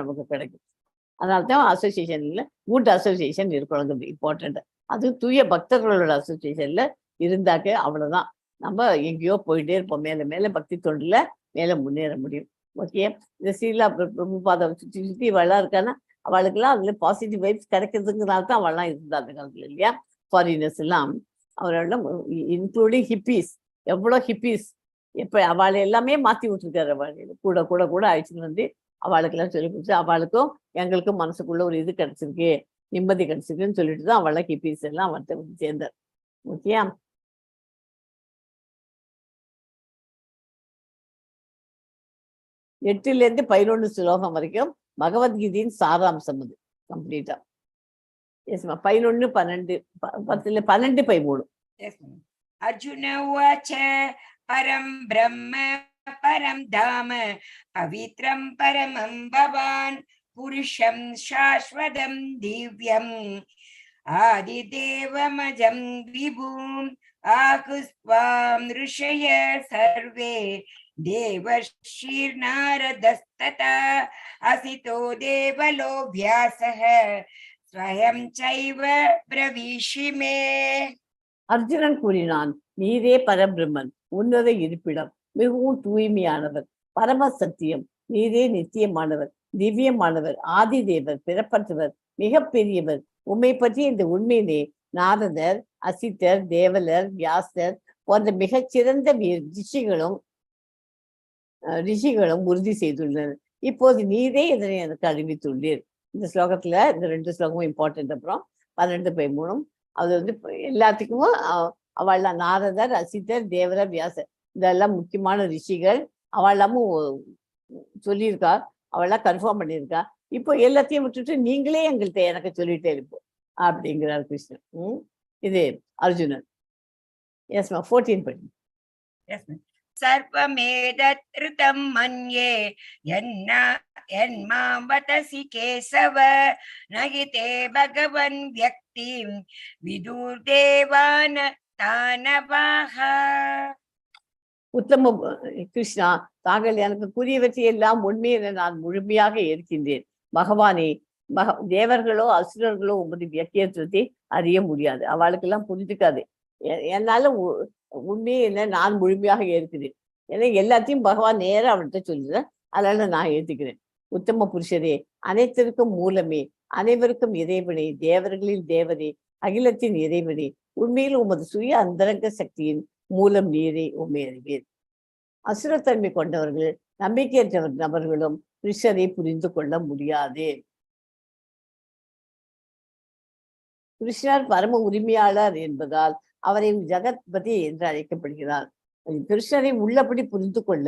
நமக்கு கிடைக்கும். அதனால்தான் அசோசியேஷன்ல குட் அசோசியேஷன் இருக்கணுங்கிறது இம்பார்ட்டன்ட். அது தூய பக்தர்களோட அசோசியேஷன்ல இருந்தாக்க அவ்வளவுதான். நம்ம எங்கேயோ போயிட்டே இருப்போம், மேல மேல பக்தி தொண்டுல மேல முன்னேற முடியும். ஓகே, இந்த ஸ்ரீலா பிரபுபாதை சுத்தி இவெல்லாம் இருக்கான்னா அவளுக்கெல்லாம் அதுல பாசிட்டிவ் வைப்ஸ் கிடைக்கிறதுங்கிறனால தான் அவள்லாம் இருந்தா அந்த காலத்துல இல்லையா. ஃபாரினர்ஸ் எல்லாம் அவரெல்லாம் இன்க்ளூடிங் ஹிப்பீஸ், எவ்வளவு ஹிப்பீஸ் இப்ப அவளை எல்லாமே மாத்தி விட்டுருக்காரு. அவள் கூட அழைச்சிட்டு அவளுக்கெல்லாம் சொல்லி கொடுத்து அவளுக்கும் எங்களுக்கும் மனசுக்குள்ள ஒரு இது கிடைச்சிருக்கு, நிம்மதி கிடைச்சிருக்குன்னு சொல்லிட்டு தான் அவளை ஹிப்பீஸ் எல்லாம் அவர்கிட்ட சேர்ந்தார். ஓகே, 8 to 11 ஸ்லோகம் வரைக்கும் பகவத்கீதையின் சாராம்சம் அது கம்ப்ளீட்டா. எஸ்மா 11, 12, 10, 12, 13. அர்ஜுன உவாச்ச பரம் பிரம்ம பரம் தாம பவித்ரம் பரமம் பவான் புருஷம் சாஸ்வதம் திவ்யம் ஆதிதேவமஜம் விபூம் ஆகுஸ்வாம் ऋषय सर्वे देवर्षिर्नारदस्तथा असितो देवलो व्यासः स्वयं चैव ब्रवीषि मे. அர்ஜுனன் கூறினான், நீரே பரபிரம்மன், உன்னத இருப்பிடம், மிகவும் தூய்மையானவர், பரம சத்தியம், நீரே நித்தியமானவர், திவ்யமானவர், ஆதிதேவர், பிறப்பற்றவர், மிக பெரியவர். உம்மை பற்றி இந்த உண்மையிலே நாரதர், அசித்தர், தேவலர், வியாசர் போன்ற மிகச்சிறந்த ரிஷிகளும் உறுதி செய்துள்ளனர். இப்போது நீரே இதனை எனக்கு அறிவித்துள்ளீர். இந்த ஸ்லோகத்துல இந்த 2 ஸ்லோகமும் இம்பார்ட்டன்ட். அப்புறம் 12, 13 அது எல்லாத்துக்கும் அவள் நாரதர், அசித்தர், தேவலர், வியாசர் இதெல்லாம் முக்கியமான ரிஷிகள். அவள் எல்லாமும் சொல்லியிருக்கா, அவள்லாம் கன்ஃபார்ம் பண்ணியிருக்கா. இப்போ எல்லாத்தையும் விட்டுட்டு நீங்களே எங்கள்கிட்ட எனக்கு சொல்லிட்டே இருப்போம் அப்படிங்கிறார் கிருஷ்ணன். இது அர்ஜுனன். எஸ்மா 14 படி. சர்வமேதத் ரிதம் மன்யே யன்மாம் வதசி கேசவ நகிதே பகவன் வ்யக்திம் விதுர் தேவான தானவாஹ. உத்தம கிருஷ்ணா, தாங்கள் எனக்கு கூறியவற்றை எல்லாம் உண்மை என நான் முழுமையாக ஏற்கின்றேன். பகவானே, தேவர்களோ அசுரர்களோ உமது வியக்கியத்துவத்தை அறிய முடியாது, அவளுக்கெல்லாம் புரிஞ்சுக்காது. என்னால உண்மையை என்ன நான் முழுமையாக ஏற்கிறேன். ஏன்னா எல்லாத்தையும் பகவான் நேரம் அவன்கிட்ட சொல்லுறேன், அதனால நான் ஏற்றுக்கிறேன். உத்தம புருஷரே, அனைத்திற்கும் மூலமே, அனைவருக்கும் இறைவனே, தேவர்களில் தேவனே, அகிலத்தின் இறைவனே, உண்மையில் உமது சுய அந்தரங்க சக்தியின் மூலம் நீரை உண்மை அறிவீர். அசுரத்தன்மை கொண்டவர்கள், நம்பிக்கையற்ற நபர்களும் கிருஷ்ணரை புரிந்து கொள்ள முடியாது. கிருஷ்ணர் பரம உரிமையாளர் என்பதால் அவரை ஜகத்பதி என்று அழைக்கப்படுகிறார். கிருஷ்ணரை உள்ளபடி புரிந்து கொள்ள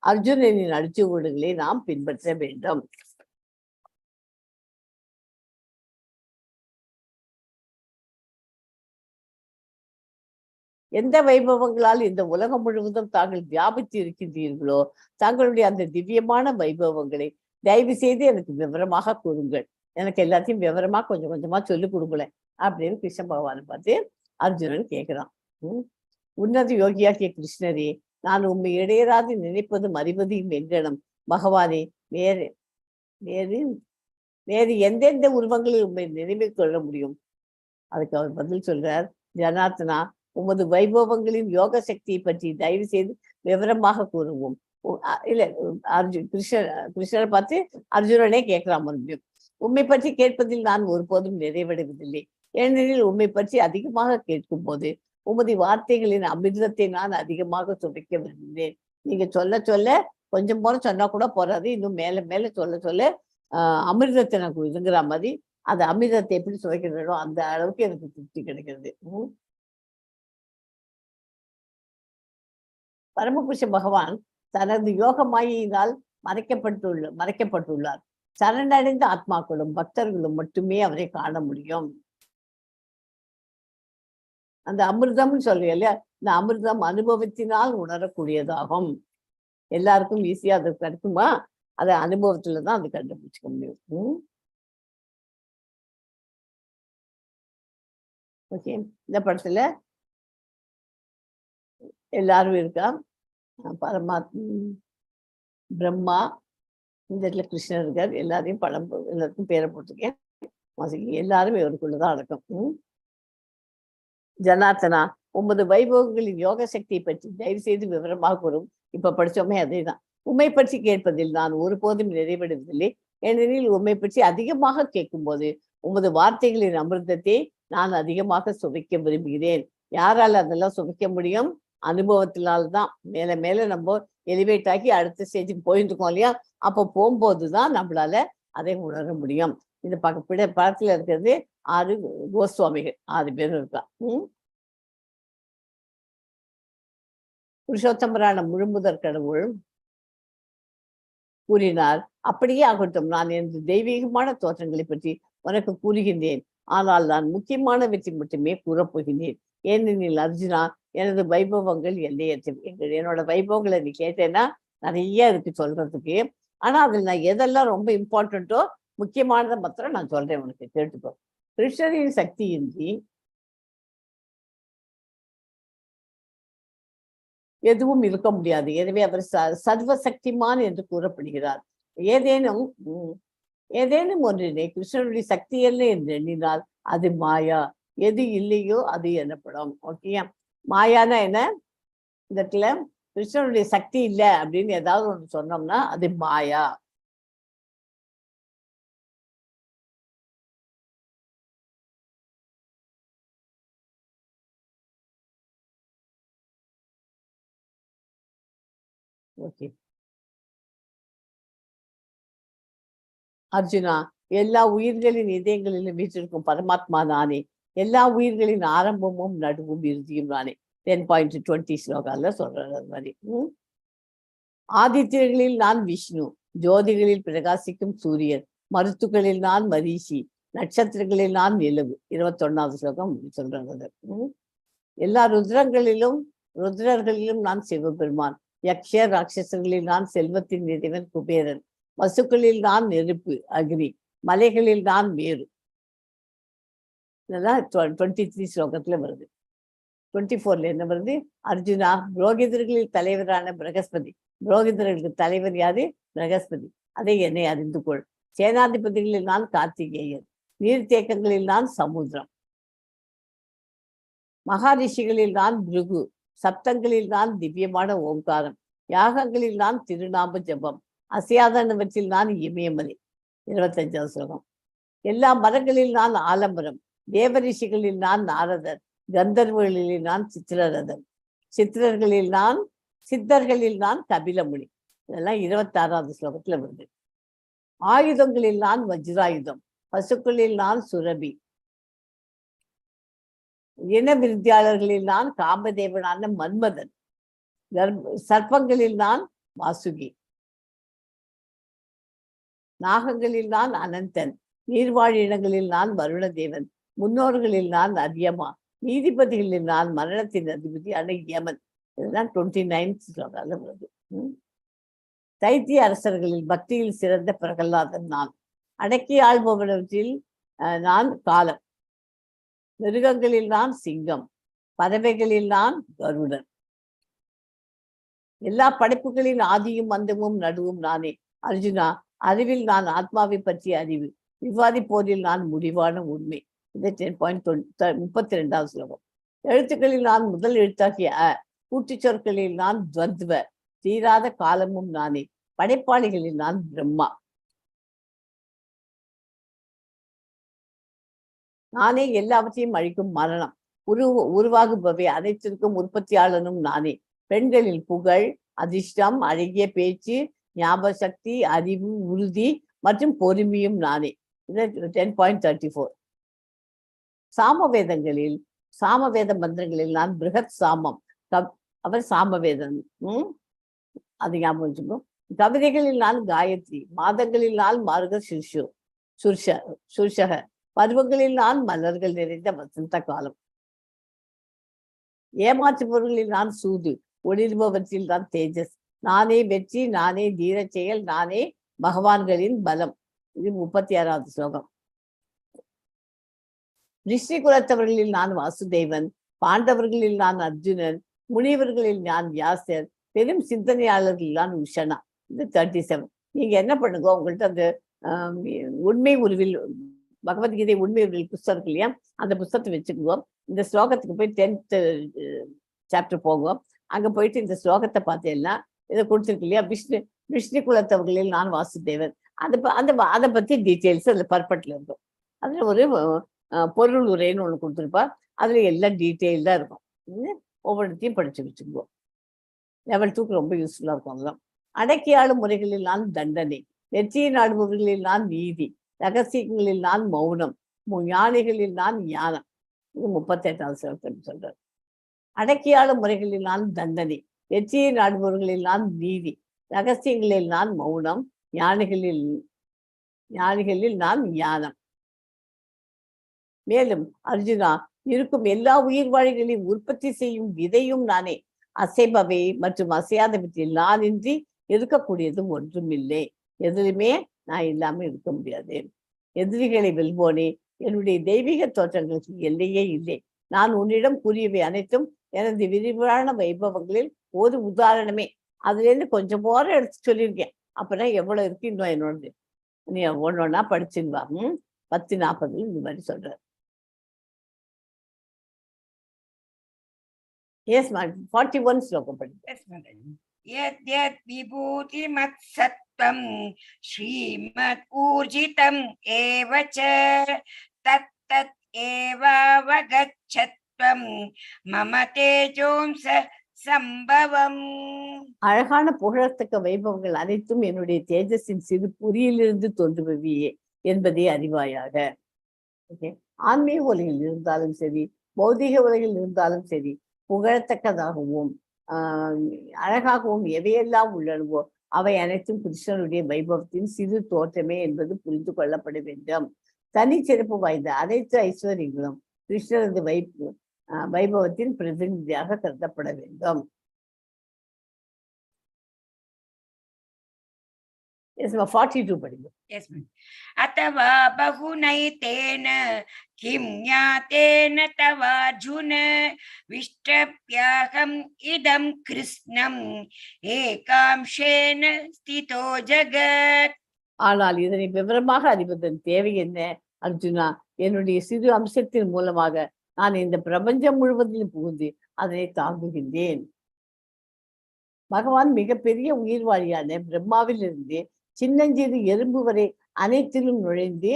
அர்ஜுனனின் அடிச்சுவடுகளை நாம் பின்பற்ற வேண்டும். எந்த வைபவங்களால் இந்த உலகம் முழுவதும் தாங்கள் வியாபித்து இருக்கின்றீர்களோ தங்களுடைய அந்த திவ்யமான வைபவங்களை தயவு செய்து எனக்கு விவரமாக கூறுங்கள். எனக்கு எல்லாத்தையும் விவரமா கொஞ்சம் கொஞ்சமா சொல்லிக் கொடுங்களேன் அப்படின்னு கிருஷ்ண பகவானை பார்த்து அர்ஜுனன் கேட்கிறான். உன்னத யோகியாகிய கிருஷ்ணரே, நான் உண்மை இடையராது நினைப்பதும் அறிவதையும் எங்கனம். பகவானே, வேறு எந்தெந்த உருவங்களில் உண்மை நினைவில் கொள்ள முடியும்? அதுக்கு அவர் பதில் சொல்றார், ஜனார்த்தனா, உமது வைபவங்களின் யோக சக்தியை பற்றி தயவு செய்து விவரமாக கூறுவோம். இல்ல, கிருஷ்ணரை பார்த்து அர்ஜுனனே கேட்கலாம் மறுபடியும். உம்மை பற்றி கேட்பதில் நான் ஒருபோதும் நிறைவடைவதில்லை. ஏனெனில் உம்மை பற்றி அதிகமாக கேட்கும் போது உமது வார்த்தைகளின் அமிர்தத்தை நான் அதிகமாக சுவைக்க விரும்புகிறேன். நீங்க சொல்ல சொல்ல கொஞ்சம் போல சொன்னா கூட போறாது, இன்னும் மேல மேல சொல்ல சொல்ல அமிர்தத்தை எனக்கு இதுங்கிற மாதிரி அந்த அமிர்தத்தை எப்படி சுவைக்கிறதோ அந்த அளவுக்கு எனக்கு திருப்தி கிடைக்கிறது. பரமபுருஷ பகவான் தனது யோக மாயினால் மறைக்கப்பட்டுள்ளார். சரணடைந்த ஆத்மாக்களும் பக்தர்களும் மட்டுமே அவரை காண முடியும். அந்த அமிர்தம்னு சொல்றீங்க இல்லையா, இந்த அமிர்தம் அனுபவத்தினால் உணரக்கூடியதாகும். எல்லாருக்கும் ஈஸியா அது கிடைக்குமா? அதை அனுபவத்துலதான் அது கண்டுபிடிச்சுக்க முடியும். ஓகே, இந்த படத்துல எல்லாரும் இருக்கா. பிரம்மா, இந்த இடத்துல கிருஷ்ணர் இருக்கார். எல்லாரையும் எல்லாருக்கும் பேரை போட்டிருக்கேன். எல்லாரும் இவருக்குள்ளதான் அடக்கம். ஜனார்த்தனா, உமது வைபவங்களின் யோக சக்தியை பற்றி தயவு செய்து விவரமாக கூறும். இப்ப படிச்சோமே அதேதான். உண்மை பற்றி கேட்பதில் நான் ஒருபோதும் நிறைவடைவதில்லை. ஏனெனில் உண்மை பற்றி அதிகமாக கேட்கும் போது உமது வார்த்தைகளின் அமிர்தத்தை நான் அதிகமாக சுவைக்க விரும்புகிறேன். யாரால அதெல்லாம் சுவைக்க முடியும்? அனுபவத்தினால்தான். மேல மேல நம்ம எலிவேட் ஆகி அடுத்த ஸ்டேஜுக்கு போயிட்டு இருக்கோம் இல்லையா, அப்போ போகும்போதுதான் நம்மளால அதை உணர முடியும். இந்த படத்துல இருக்கிறது 6 கோஸ்வாமிகள், 6 பேரும் இருக்கா. புருஷோத்தமரான முழுமுதற் கடவுள் கூறினார், அப்படியே ஆகட்டும், நான் எனது தெய்வீகமான தோற்றங்களை பற்றி உனக்கு கூறுகின்றேன். ஆனால் நான் முக்கியமானவற்றை மட்டுமே கூறப்போகின்றேன். ஏனெனில் அர்ஜுனா, எனது வைபவங்கள் எல்லையற்ற. என்னோட வைபவங்களை நீ கேட்டேன்னா நிறைய இருக்கு சொல்றதுக்கு. ஆனா அதில் நான் எதெல்லாம் ரொம்ப இம்பார்ட்டன்ட்டோ முக்கியமானதை மாத்திரம் நான் சொல்றேன், உனக்கு கேட்டுக்கோ. கிருஷ்ணரின் சக்தியின்றி எதுவும் இருக்க முடியாது. எனவே அவர் சர்வசக்திமான் என்று கூறப்படுகிறார். ஏதேனும் ஒன்றினை கிருஷ்ணனுடைய சக்தி அல்ல என்று எண்ணினால் அது மாயா. எது இல்லையோ அது எனப்படும். ஓகேயா? மாயானா என்ன? இந்த இடத்துல கிருஷ்ணனுடைய சக்தி இல்லை அப்படின்னு ஏதாவது ஒன்று சொன்னோம்னா அது மாயா. ஓகே அர்ஜுனா, எல்லா உயிர்களின் இதயங்களிலும் வீற்றிருக்கும் பரமாத்மா நானே. எல்லா உயிர்களின் ஆரம்பமும் நடுவும் இறுதியும் நானே. 10.20 ஸ்லோகால சொல்றாரு அது மாதிரி. ஆதித்யர்களில் நான் விஷ்ணு, ஜோதிகளில் பிரகாசிக்கும் சூரியன், மருத்துக்களில் நான் மரீஷி, நட்சத்திரங்களில் நான் நிலவு. 21வது ஸ்லோகம் சொல்றாங்க. எல்லா ருத்ரர்களிலும் நான் சிவபெருமான், யக்ஷ ராட்சசர்களில் நான் செல்வத்தின் இறைவன் குபேரன், வசுக்களில் நான் நெருப்பு அக்னி, மலைகளில் நான் மேரு. இதெல்லாம் 23 ஸ்லோகத்துல வருது. 24ல என்ன வருது? அர்ஜுனா, புரோகிதர்களில் தலைவரான பிரகஸ்பதி. புரோகிதர்களுக்கு தலைவர் யாரு? பிரகஸ்பதி. அதை என்னை அறிந்து கொள். சேனாதிபதிகளில் நான் கார்த்திகேயன், நீர்த்தேக்கங்களில் நான் சமுத்திரம், மகாரிஷிகளில் நான் பிருகு, சப்தங்களில் நான் திவ்யமான ஓங்காரம், யாகங்களில் நான் திருநாம ஜபம், அசையாதனவற்றில் நான் இமயமலை. 25வது ஸ்லோகம். எல்லா மரங்களில் நான் ஆலமரம், தேவரிஷிகளில் நான் நாரதர், கந்தர்வர்களில் நான் சித்திரரதன், சித்தர்களில் நான் கபிலமுனி. இதெல்லாம் 26வது ஸ்லோகத்துல வருது. ஆயுதங்களில் நான் வஜ்ராயுதம், பசுக்களில் நான் சுரபி, இன விருத்தியாளர்களில் நான் காமதேவனான மன்மதன், சர்ப்பங்களில் நான் வாசுகி, நாகங்களில் நான் அனந்தன், நீர்வாழ் இனங்களில் நான் வருணதேவன், முன்னோர்களில் நான் அரியமா, நீதிபதிகளில் நான் மரணத்தின் அதிபதியான யமன். இதுதான் 29th ஸ்லோகால வருது. தைத்திய அரசர்களில் பக்தியில் சிறந்த பிரகலாதன் நான், அடக்கி ஆள்பவனவற்றில் நான் காலம், மிருகங்களில் நான் சிங்கம், பறவைகளில் நான் கருடன், எல்லா படைப்புகளின் ஆதியும் அந்தமும் நடுவும் நானே. அர்ஜுனா, அறிவில் நான் ஆத்மாவை பற்றிய அறிவு, விவாதிப்போரில் நான் முடிவான உண்மை. இது 10.32வது ஸ்லோகம். எழுத்துக்களில் நான் முதல் எழுத்தாகிய கூட்டுச் சொற்களில் நான் துவத்வ, தீராத காலமும் நானே. படைப்பாளிகளில் நான் பிரம்மா. நானே எல்லாவற்றையும் அழிக்கும் மரணம். உருவாகுபவை அனைத்திற்கும் உற்பத்தியாளனும் நானே. பெண்களில் புகழ், அதிர்ஷ்டம், அழகிய பேச்சு, ஞாபக சக்தி, அறிவு, உறுதி மற்றும் பொறுமையும் நானே. 10.34. சாமவேத மந்திரங்களில் நான் பிருகத் சாமம். அவர் சாமவேதன். அது ஞாபகம் வச்சுக்கணும். கவிதைகளில் நான் காயத்ரி, மாதங்களில் நான் மார்க சுர்ஷக, பருவங்களில் நான் மலர்கள் நிறைந்த வசந்த காலம். ஏமாற்றுபவர்களில் நான் சூது, ஒளிர்பவற்றில் நான் தேஜஸ். நானே வெற்றி, நானே தீர செயல், நானே பகவான்களின் பலம். இது 36வது ஸ்லோகம். ரிஷி குலத்தவர்களில் நான் வாசுதேவன், பாண்டவர்களில் நான் அர்ஜுனன், முனிவர்களில் நான் வியாசர், பெரும் சிந்தனையாளர்கள் நான் உஷனா. இது 37. நீங்க என்ன பண்ணுங்க, உங்கள்கிட்ட அந்த உண்மை உருவில் பகவத்கீதை உண்மை உருவில் புஸ்தகம் இருக்கு இல்லையா, அந்த புஸ்தகத்தை வச்சுக்குவோம். இந்த ஸ்லோகத்துக்கு போய் 10th சாப்டர் போகும். அங்க போயிட்டு இந்த ஸ்லோகத்தை பார்த்தேன்னா இதை கொடுத்துருக்கு இல்லையா, விஷ்ணு குலத்தவர்களில் நான் வாசுதேவன். அதை பத்தி டீட்டெயில்ஸ் அதுல பர்பட்ல இருக்கும். அதுல ஒரு பொருள் உரைன்னு ஒண்ணு கொடுத்துருப்பா. அதுல எல்லாம் டீட்டெயில்டா இருக்கும். ஒவ்வொருத்தையும் படிச்சு வச்சுக்குவோம். லெவல் 2க்கு ரொம்ப யூஸ்ஃபுல்லா இருக்கும். அதெல்லாம் அடக்கியாளும் முறைகளில் நான் தண்டனை, வெற்றியை நாடுபவர்களில் நான் நீதி, ரகசியங்களில் நான் மௌனம், ஞானிகளில் நான் ஞானம். இது 38வது ஸ்லோகம் சொல்றார். அடக்கியாளும் முறைகளில் நான் தண்டனை, வெற்றியை நாடுபவர்களில் நான் நீதி, ரகசியங்களில் நான் மௌனம், ஞானிகளில் நான் ஞானம். மேலும் அர்ஜுனா, இருக்கும் எல்லா உயிர்வாழிகளையும் உற்பத்தி செய்யும் விதையும் நானே. அசைபவை மற்றும் அசையாதவற்றில் நான் இன்றி இருக்கக்கூடியது ஒன்றும் இல்லை. எதிலுமே நான் இல்லாம இருக்க முடியாது. எதிரிகளை வெல்வோனே, என்னுடைய தெய்வீக தோற்றங்களுக்கு எல்லையே இல்லை. நான் உன்னிடம் கூறியவை அனைத்தும் எனது விரிவான வைபவங்களில் ஒரு உதாரணமே. அதுல இருந்து கொஞ்சம் போற எடுத்து சொல்லியிருக்கேன். அப்பனா எவ்வளவு இருக்கு இன்னும் என்னோடது. நீ ஒன்னொன்னா படிச்சுன்னு 10:40 இந்த மாதிரி சொல்ற. Yes, ma'am. 41 ஸ்லோகம் படிங்க. Yes, madam. Yadyat vibhuti mat sattvam Srimad urjitam evacha tat tat eva vagachatvam mama tejomsa சம்பவம். அழகான புகழத்தக்க வைபவங்கள் அனைத்தும் என்னுடைய தேஜஸின் சிறு புரியிலிருந்து தோன்றுபவியே என்பதை அறிவாயாக. ஆன்மீக உலகில் இருந்தாலும் சரி, பௌதிக உலகில் இருந்தாலும் சரி, புகழத்தக்கதாகவும் அழகாகவும் எவையெல்லாம் உள்ளனவோ அவை அனைத்தும் கிருஷ்ணனுடைய வைபவத்தின் சிறு தோற்றமே என்பது புரிந்து கொள்ளப்பட வேண்டும். தனிச்சிறப்பு வாய்ந்த அனைத்து ஐஸ்வர்யங்களும் கிருஷ்ணரது வைபவத்தின் பிரதிநிதியாக கருதப்பட வேண்டும். Yes, 42 படிங்க. Yes, ma'am. Atava bahunaytena kim nyatena tavarjuna vishtapyaham idam krishnam ekamshena stito jagat. ஆனால் இதனை விவரமாக அறிவதன் தேவை என்ன அர்ஜுனா? என்னுடைய சிறு அம்சத்தின் மூலமாக நான் இந்த பிரபஞ்சம் முழுவதிலும் புகுந்து அதனை தாங்குகின்றேன். பகவான் மிகப்பெரிய உயிர்வாழியான பிரம்மாவில் இருந்து சின்னஞ்சிறு எறும்பு வரை அனைத்திலும் நுழைந்து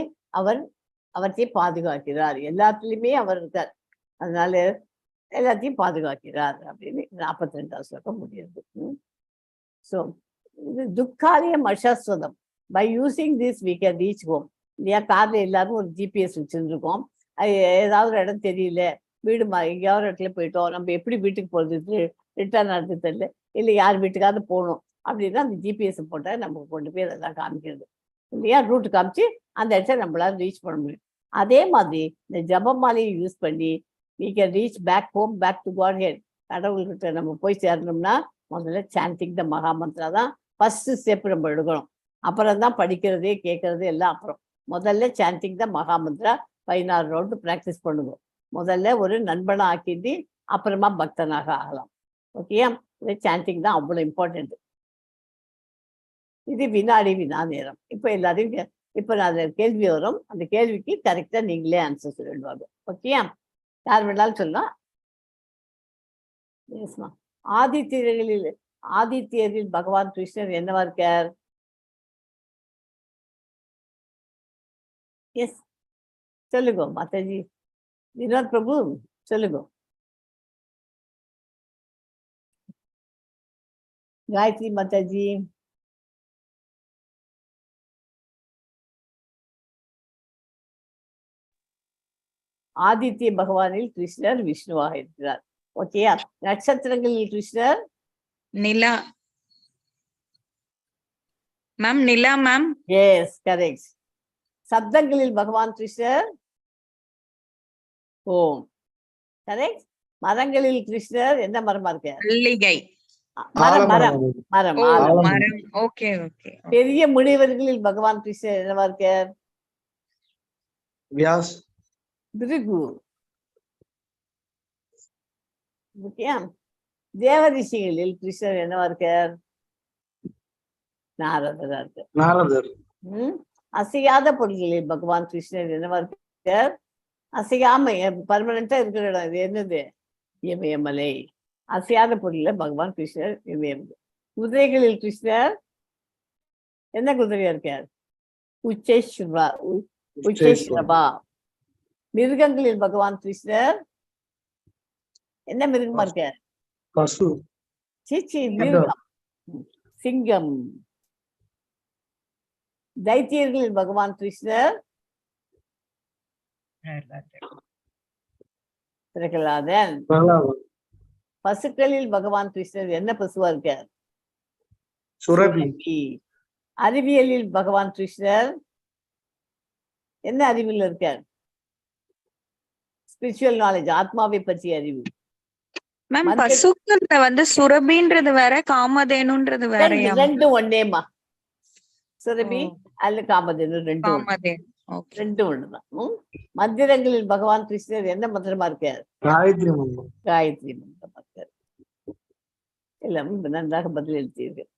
அவற்றை பாதுகாக்கிறார். எல்லாத்துலயுமே அவர் இருக்கார். அதனால எல்லாத்தையும் பாதுகாக்கிறார் அப்படின்னு 42வது ஸ்லோகம் முடியுது. ஸோ இது துக்காரியம் அசாஸ்வதம். By using this we can reach home. இல்லையா, கார்ல எல்லாரும் ஒரு ஜிபிஎஸ் வச்சுருக்கோம். அது ஏதாவது ஒரு இடம் தெரியல, வீடு எங்கேயாவது இடத்துல போயிட்டோம், நம்ம எப்படி வீட்டுக்கு போகிறது, ரிட்டர்ன் ஆகிறது தெரியல, இல்லை யார் வீட்டுக்காவது போகணும் அப்படின்னா அந்த ஜிபிஎஸ் போட்டால் நமக்கு கொண்டு போய் அதெல்லாம் காமிக்கிறது இல்லையா, ரூட் காமிச்சு அந்த இடத்த நம்மளால ரீச் பண்ண முடியும். அதே மாதிரி இந்த ஜபமாலையை யூஸ் பண்ணி we can reach back home, back to Godhead. கடவுள்கிட்ட நம்ம போய் சேரணும்னா முதல்ல சாண்டிங் த மகாமந்திரா தான் ஃபர்ஸ்ட் ஸ்டெப் நம்ம எடுக்கணும். அப்புறம் தான் படிக்கிறது கேட்கறது எல்லாம். அப்புறம் முதல்ல சாண்டிங் த மகாமந்திரா 16 ரவுண்டு ப்ராக்டிஸ் பண்ணுவோம். முதல்ல ஒரு நண்பனை ஆக்கிட்டு அப்புறமா பக்தனாக ஆகலாம். ஓகேயா, இது சாண்டிங் தான் அவ்வளோ இம்பார்ட்டன்ட். இது வினாடி வினா நேரம். இப்போ எல்லாரையும் இப்போ நான் கேள்வி வரும், அந்த கேள்விக்கு கரெக்டாக நீங்களே ஆன்சர் சொல்லிடுவாங்க. ஓகேயா, யார் வேணாலும் சொல்லலாம். எஸ்மா, ஆதித்யரில் பகவான் கிருஷ்ணர் என்னவா இருக்கார்? எஸ், சொல்லுங்க மாதாஜி. வினோத் பிரபு சொல்லுங்க. காயத்ரி மாதாஜி. ஆதித்ய பகவானில் கிருஷ்ணர் விஷ்ணுவாக இருக்கிறார். ஓகேயா? நட்சத்திரங்களில் கிருஷ்ணர் நிலா மேம். நிலா மேம். Yes correct. சப்தங்களில் பகவான் கிருஷ்ணர் ஓம். கரெக்ட். மரங்களில் கிருஷ்ணர் என்ன மரமா இருக்க? மல்லிகை. மரம் மரம் மரம் ஓ ஆலம். மரம். Okay okay. பெரிய முனிவர்களில் பகவான் கிருஷ்ணர் என்னவா இருக்க? வியாஸ். பிருகு. ஓகேயா? தேவரிஷிகளில் கிருஷ்ணர் என்னவா இருக்க? நாரதரா இருக்க. நாரதர். அசையாத பொருள்களில் பகவான் கிருஷ்ணர் என்னவா இருக்க? அசையாம பர்மனண்டா இருக்கிற இடம் இது என்னது? இமயமலை. அசையாத பொருள்ல பகவான் கிருஷ்ணர் இமயமலை. குதிரைகளில் கிருஷ்ணர் என்ன குதிரையா இருக்கார்? உச்சேஸ்வரா. உச்சேஸ்வரபா. மிருகங்களில் பகவான் கிருஷ்ணர் என்ன மிருகமா இருக்கார்? பசு. சீச்சி மிருகம். சிங்கம். தைத்தியர்களில் பகவான் கிருஷ்ணர் பிரகலாதன். பசுக்களில் பகவான் கிருஷ்ணர் என்ன பசுவா இருக்கார்? சுரபி. அறிவியலில் பகவான் கிருஷ்ணர் என்ன அறிவில் இருக்கார்? ஸ்பிரிச்சுவல் நாலேஜ், ஆத்மாவை பற்றிய அறிவு. மேம் பசுக்கள்ல சுரபின்றது வேற, காமதேனுன்றது வேறயா? ரெண்டு ஒன்னேமா. சுரபி அல்ல காமதேனு ரெண்டு ஒண்ணுதான். மந்திரங்களில் பகவான் கிருஷ்ணர் என்ன மந்திரமா இருக்கார்? காயத்ரி மந்திரம். காயத்ரி மந்திரமா இருக்கார். எல்லாம் நன்றாக பதில் எழுத்தீர்கள்.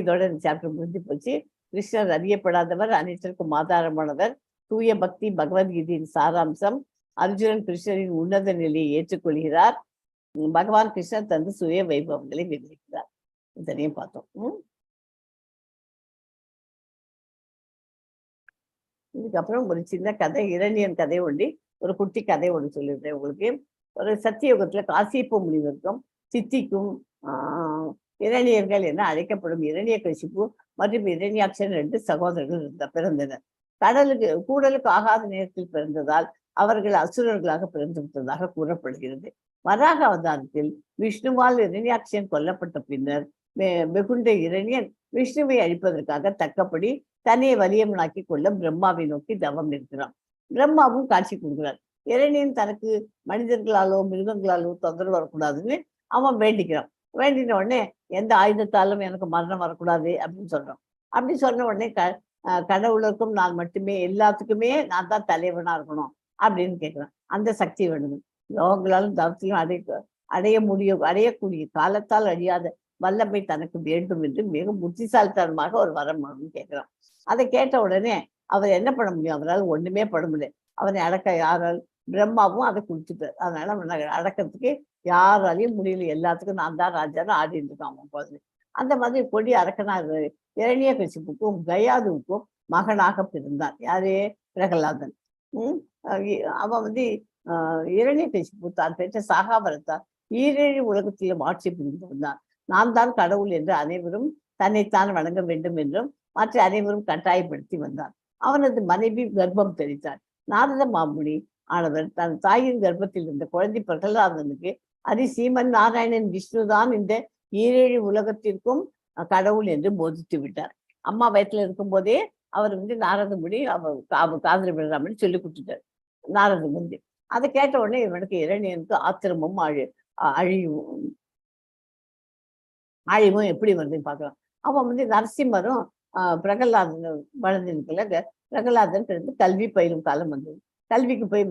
இதோட இந்த சாப்டர் முடிஞ்சு போச்சு. கிருஷ்ணர் அறியப்படாதவர், அனைத்திற்கும் ஆதாரமானவர். தூய பக்தி பகவத்கீதையின் சாராம்சம். அர்ஜுனன் கிருஷ்ணரின் உன்னத நிலையை ஏற்றுக்கொள்கிறார். பகவான் கிருஷ்ணர் தந்து சுய வைபவங்களை விவரிக்கிறார். இதனையும் பார்த்தோம். இதுக்கப்புறம் ஒரு சின்ன கதை, இரணியன் கதை ஒண்டி ஒரு குட்டி கதை ஒன்று சொல்லிடுறேன் உங்களுக்கு. ஒரு சத்தியுகத்துல காசியப்ப முனிவருக்கும் சித்திக்கும் இரணியர்கள் என அழைக்கப்படும் இரணியகசிப்பு மற்றும் இரணியாட்சன் 2 சகோதரர்கள் பிறந்தனர். கூடலுக்கு ஆகாத நேரத்தில் பிறந்ததால் அவர்கள் அசுரர்களாக பிறந்திருந்ததாக கூறப்படுகிறது. வராக அவதாரத்தில் விஷ்ணுவால் இரணியாட்சன் கொல்லப்பட்ட பின்னர் வெகுண்ட இரணியன் விஷ்ணுவை அழிப்பதற்காக தக்கப்படி தன்னை வலியமனாக்கி கொள்ள பிரம்மாவை நோக்கி தவம் இருக்கிறான். பிரம்மாவும் காட்சி கொடுக்கிறார். இரணியன் தனக்கு மனிதர்களாலோ மிருகங்களாலோ தொந்தரவு வரக்கூடாதுன்னு அவன் வேண்டிக்கிறான். வேண்டின உடனே எந்த ஆயுதத்தாலும் எனக்கு மரணம் வரக்கூடாது அப்படின்னு சொல்றான். அப்படி சொன்ன உடனே கடவுளுக்கும் நான் மட்டுமே, எல்லாத்துக்குமே நான் தான் தலைவனா இருக்கணும் அப்படின்னு கேட்கிறான். அந்த சக்தி வேணும். யோகங்களாலும் தவத்திலும் அடையக்கூடிய காலத்தால் அழியாத வல்லமை தனக்கு வேண்டும் என்று மிக புத்திசாலித்தனமாக ஒரு வரம் கேட்கிறான். அதை கேட்ட உடனே அவர் என்ன பண்ண முடியும்? அவரால் ஒண்ணுமே பண்ண முடியாது. அவனை அடக்க யாரால்? பிரம்மாவும் அதை குடிச்சுட்டார். அதனால அவனை அடக்கிறதுக்கு யாராலையும் முடியல. எல்லாத்துக்கும் நான் தான் ராஜான்னு ஆடிட்டு இருக்கான் அவன் குழந்தை. அந்த மாதிரி கொடி அரக்கனா இரணியகசிப்புக்கும் கயாதுவுக்கும் மகனாக பிறந்தான். யாரு? பிரகலாதன். அவன் இரணியகசிப்பு தான் பெற்ற சாகாவரத்தால் ஈரேழு உலகத்திலும் ஆட்சி புரிந்து வந்தான். நான் தான் கடவுள் என்று அனைவரும் தன்னைத்தான் வணங்க வேண்டும் என்றும் மற்ற அனைவரும் கட்டாயப்படுத்தி வந்தான். அவனது மனைவி கர்ப்பம் தெரித்தார். நாரத மாமுனி ஆனவர் தன் தாயின் கர்ப்பத்தில் இருந்த குழந்தை பிரகலாதனுக்கு ஸ்ரீமன் நாராயணன் விஷ்ணுதான் இந்த ஈரேழு உலகத்திற்கும் கடவுள் என்று போதித்து விட்டார். அம்மா வயத்துல இருக்கும் போதே அவர் நாரத முடி அவர் காதல விடுறாமன்னு சொல்லி கொடுத்துட்டார் நாரத முடி. அதை கேட்ட உடனே இவனுக்கு இரணியனுக்கு ஆத்திரமும் அழிவும் எப்படி வருதுன்னு பார்க்கலாம். அவன் நரசிம்மரும் பிரகலாதன் வளர்ந்துருக்கல. பிரகலாதன் கல்வி பயிலும் காலம் வந்தது. கல்விக்கு போய்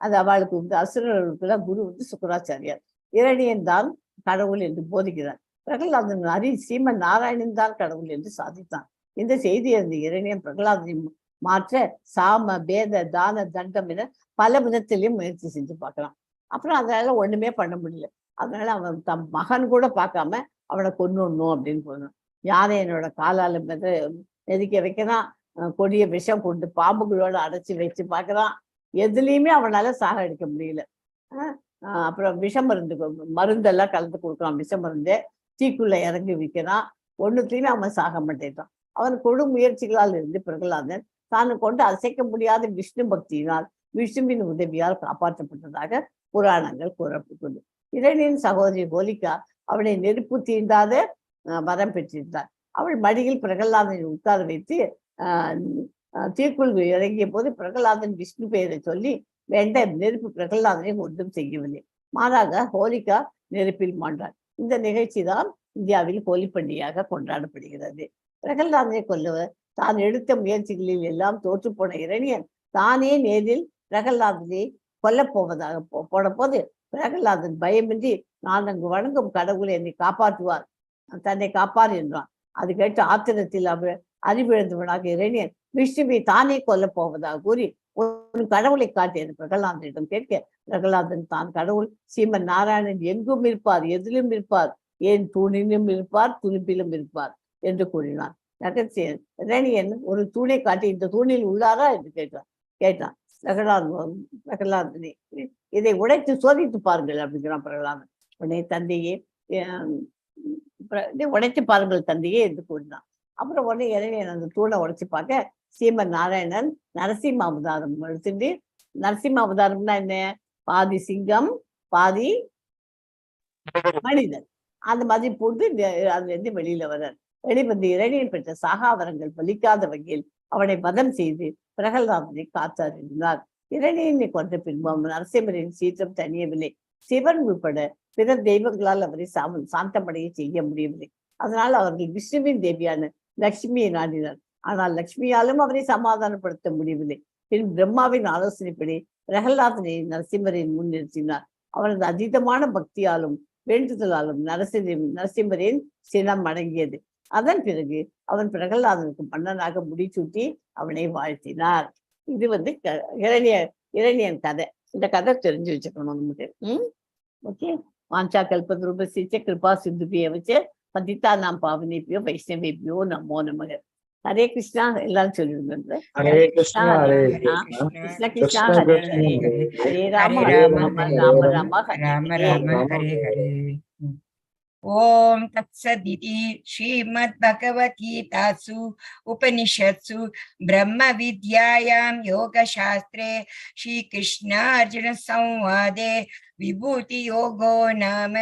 அது அவளுக்கு அசுரர்களுக்குலாம் குரு சுக்கராச்சாரியார். இரணியன் தான் கடவுள் என்று போதிக்கிறார். பிரகலாதன் ஸ்ரீமன் நாராயணன் தான் கடவுள் என்று சாதித்தான். இந்த செய்தியை அந்த இரணியன் பிரகலாதனை மாற்ற சாம பேத தான தண்டம் என பல விதத்திலையும் முயற்சி செஞ்சு பார்க்கலாம். அப்புறம் அதனால ஒண்ணுமே பண்ண முடியல. அதனால அவன் தம் மகன் கூட பார்க்காம அவனை கொன்னுடணும் அப்படின்னு போனான். யானை என்னோட காலால மெதிக்க வைக்கிறான். கொடிய விஷம் கொண்டு பாம்புகளோட அடைச்சி வச்சு பார்க்குறான். எதுலேயுமே அவனால சாக அடிக்க முடியல. அப்புறம் மருந்தெல்லாம் கலந்து கொடுக்குறான். விஷ மருந்து தீக்குள்ள இறங்கி விற்கிறான். ஒன்றுத்தையுமே அவன் சாக மாட்டேன்றான். அவன் கொடு முயற்சிகளால் இருந்து பிரகலாதன் தானு கொண்டு அசைக்க முடியாத விஷ்ணு பக்தியினால் விஷ்ணுவின் உதவியால் காப்பாற்றப்பட்டதாக புராணங்கள் கூறப்பட்டுள்ளது. இரணியின் சகோதரி ஹோலிகா அவளை நெருப்பு தீண்டாத வரம் பெற்றிருந்தார். அவள் மடியில் பிரகலாதனை உட்கார வைத்து தீக்குள் இறங்கிய போது பிரகலாதன் விஷ்ணு பெயரை சொல்லி வேண்ட நெருப்பு பிரகலாதனை ஒன்றும் செய்யவில்லை. மாறாக ஹோலிகா நெருப்பில் மாண்டார். இந்த நிகழ்ச்சி தான் இந்தியாவில் ஹோலி பண்டிகையாக கொண்டாடப்படுகிறது. பிரகலாதனை கொல்லவர் தான் எடுத்த முயற்சிகளில் எல்லாம் தோற்று போன இரணியன் தானே நேரில் பிரகலாதனை கொல்லப்போவதாக போன போது பிரகலாதன் பயமின்றி நான் அங்கு வணங்கும் கடவுளை என்னை காப்பாற்றுவார், தன்னை காப்பார் என்றான். அது கேட்டு ஆத்திரத்தில் அவர் அறிவிழந்தவனாக இரணியன் விஷ்ணுவை தானே கொல்லப் போவதாக கூறி ஒரு கடவுளை காட்டியது பிரகலாதனிடம் கேட்க பிரகலாதன் தான் கடவுள் ஸ்ரீமன் நாராயணன் எங்கும் இருப்பார், எதிலும் இருப்பார், ஏன் தூணிலும் இருப்பார், துணிப்பிலும் இருப்பார் என்று கூறினான். ரகசியன் இரணியன் ஒரு தூணை காட்டி இந்த தூணில் உள்ளாரா என்று கேட்டான். பிரகலாதனை இதை உடைத்து சோதித்து பாருங்கள் அப்படிங்கிறான் பிரகலாதன். உடனே தந்தையே உடைத்து பாருங்கள் தந்தையே என்று கூறினான். அப்புறம் உடனே இரணியன் அந்த தூணை உடைச்சு பார்க்க ஸ்ரீமன் நாராயணன் நரசிம்ம அவதாரம் எடுத்துட்டு, நரசிம்ம அவதாரம்னா என்ன, பாதி சிங்கம் பாதி மனிதன் அந்த மாதிரி போட்டு அதுல இருந்து வெளியில வர்றார். வெளிவந்து இரணியன் பெற்ற சாகாவரங்கள் பலிக்காத வகையில் அவனை வதம் செய்து பிரகலாதனை காத்தாறினார். இரணியனை கொன்ற பின்பு அவன் நரசிம்மரின் சீற்றம் தணியவில்லை. சிவன் உட்பட பிற தெய்வங்களால் அவரை சாந்தமடைய செய்ய முடியவில்லை. அதனால் அவர்கள் விஷ்ணுவின் தேவியான லட்சுமியை நாடினார். ஆனால் லட்சுமியாலும் அவரை சமாதானப்படுத்த முடியவில்லை. பின் பிரம்மாவின் ஆலோசனைப்படி பிரகலாதனை நரசிம்மரின் முன் நிறுத்தினார். அவனது அதீதமான பக்தியாலும் வேண்டுதலாலும் நரசிம்மரின் சினம் அடங்கியது. அதன் பிறகு அவன் பிரகலாதனுக்கு மன்னனாக முடிசூட்டி அவனை வாழ்த்தினார். இது இரணியன் கதை. இந்த கதை தெரிஞ்சு வச்சுக்கணும் நமக்கு. ஓகே. வாஞ்சா கல்பத்ரூபஸ்ய கிருபா சிந்துபிய வச்சு பதித்தா நாம் பாவனேபியோ வைஷ்ணவேபியோ நமோ நமக. ஹரே கிருஷ்ணா எல்லாரும் சொல்லிடுங்க. ஹரே கிருஷ்ணா ஹரே கிருஷ்ண கிருஷ்ணா ஹரே ஹரே, ஹரே ராம ஹரே ராம ராம ராம ஹரே ஹரே. ओम तत्सदिति श्रीमद्भगवद्गीतासु उपनिषत्सु ब्रह्म विद्यायां योगशास्त्रे श्रीकृष्णार्जुन संवादे विभूति योगो नाम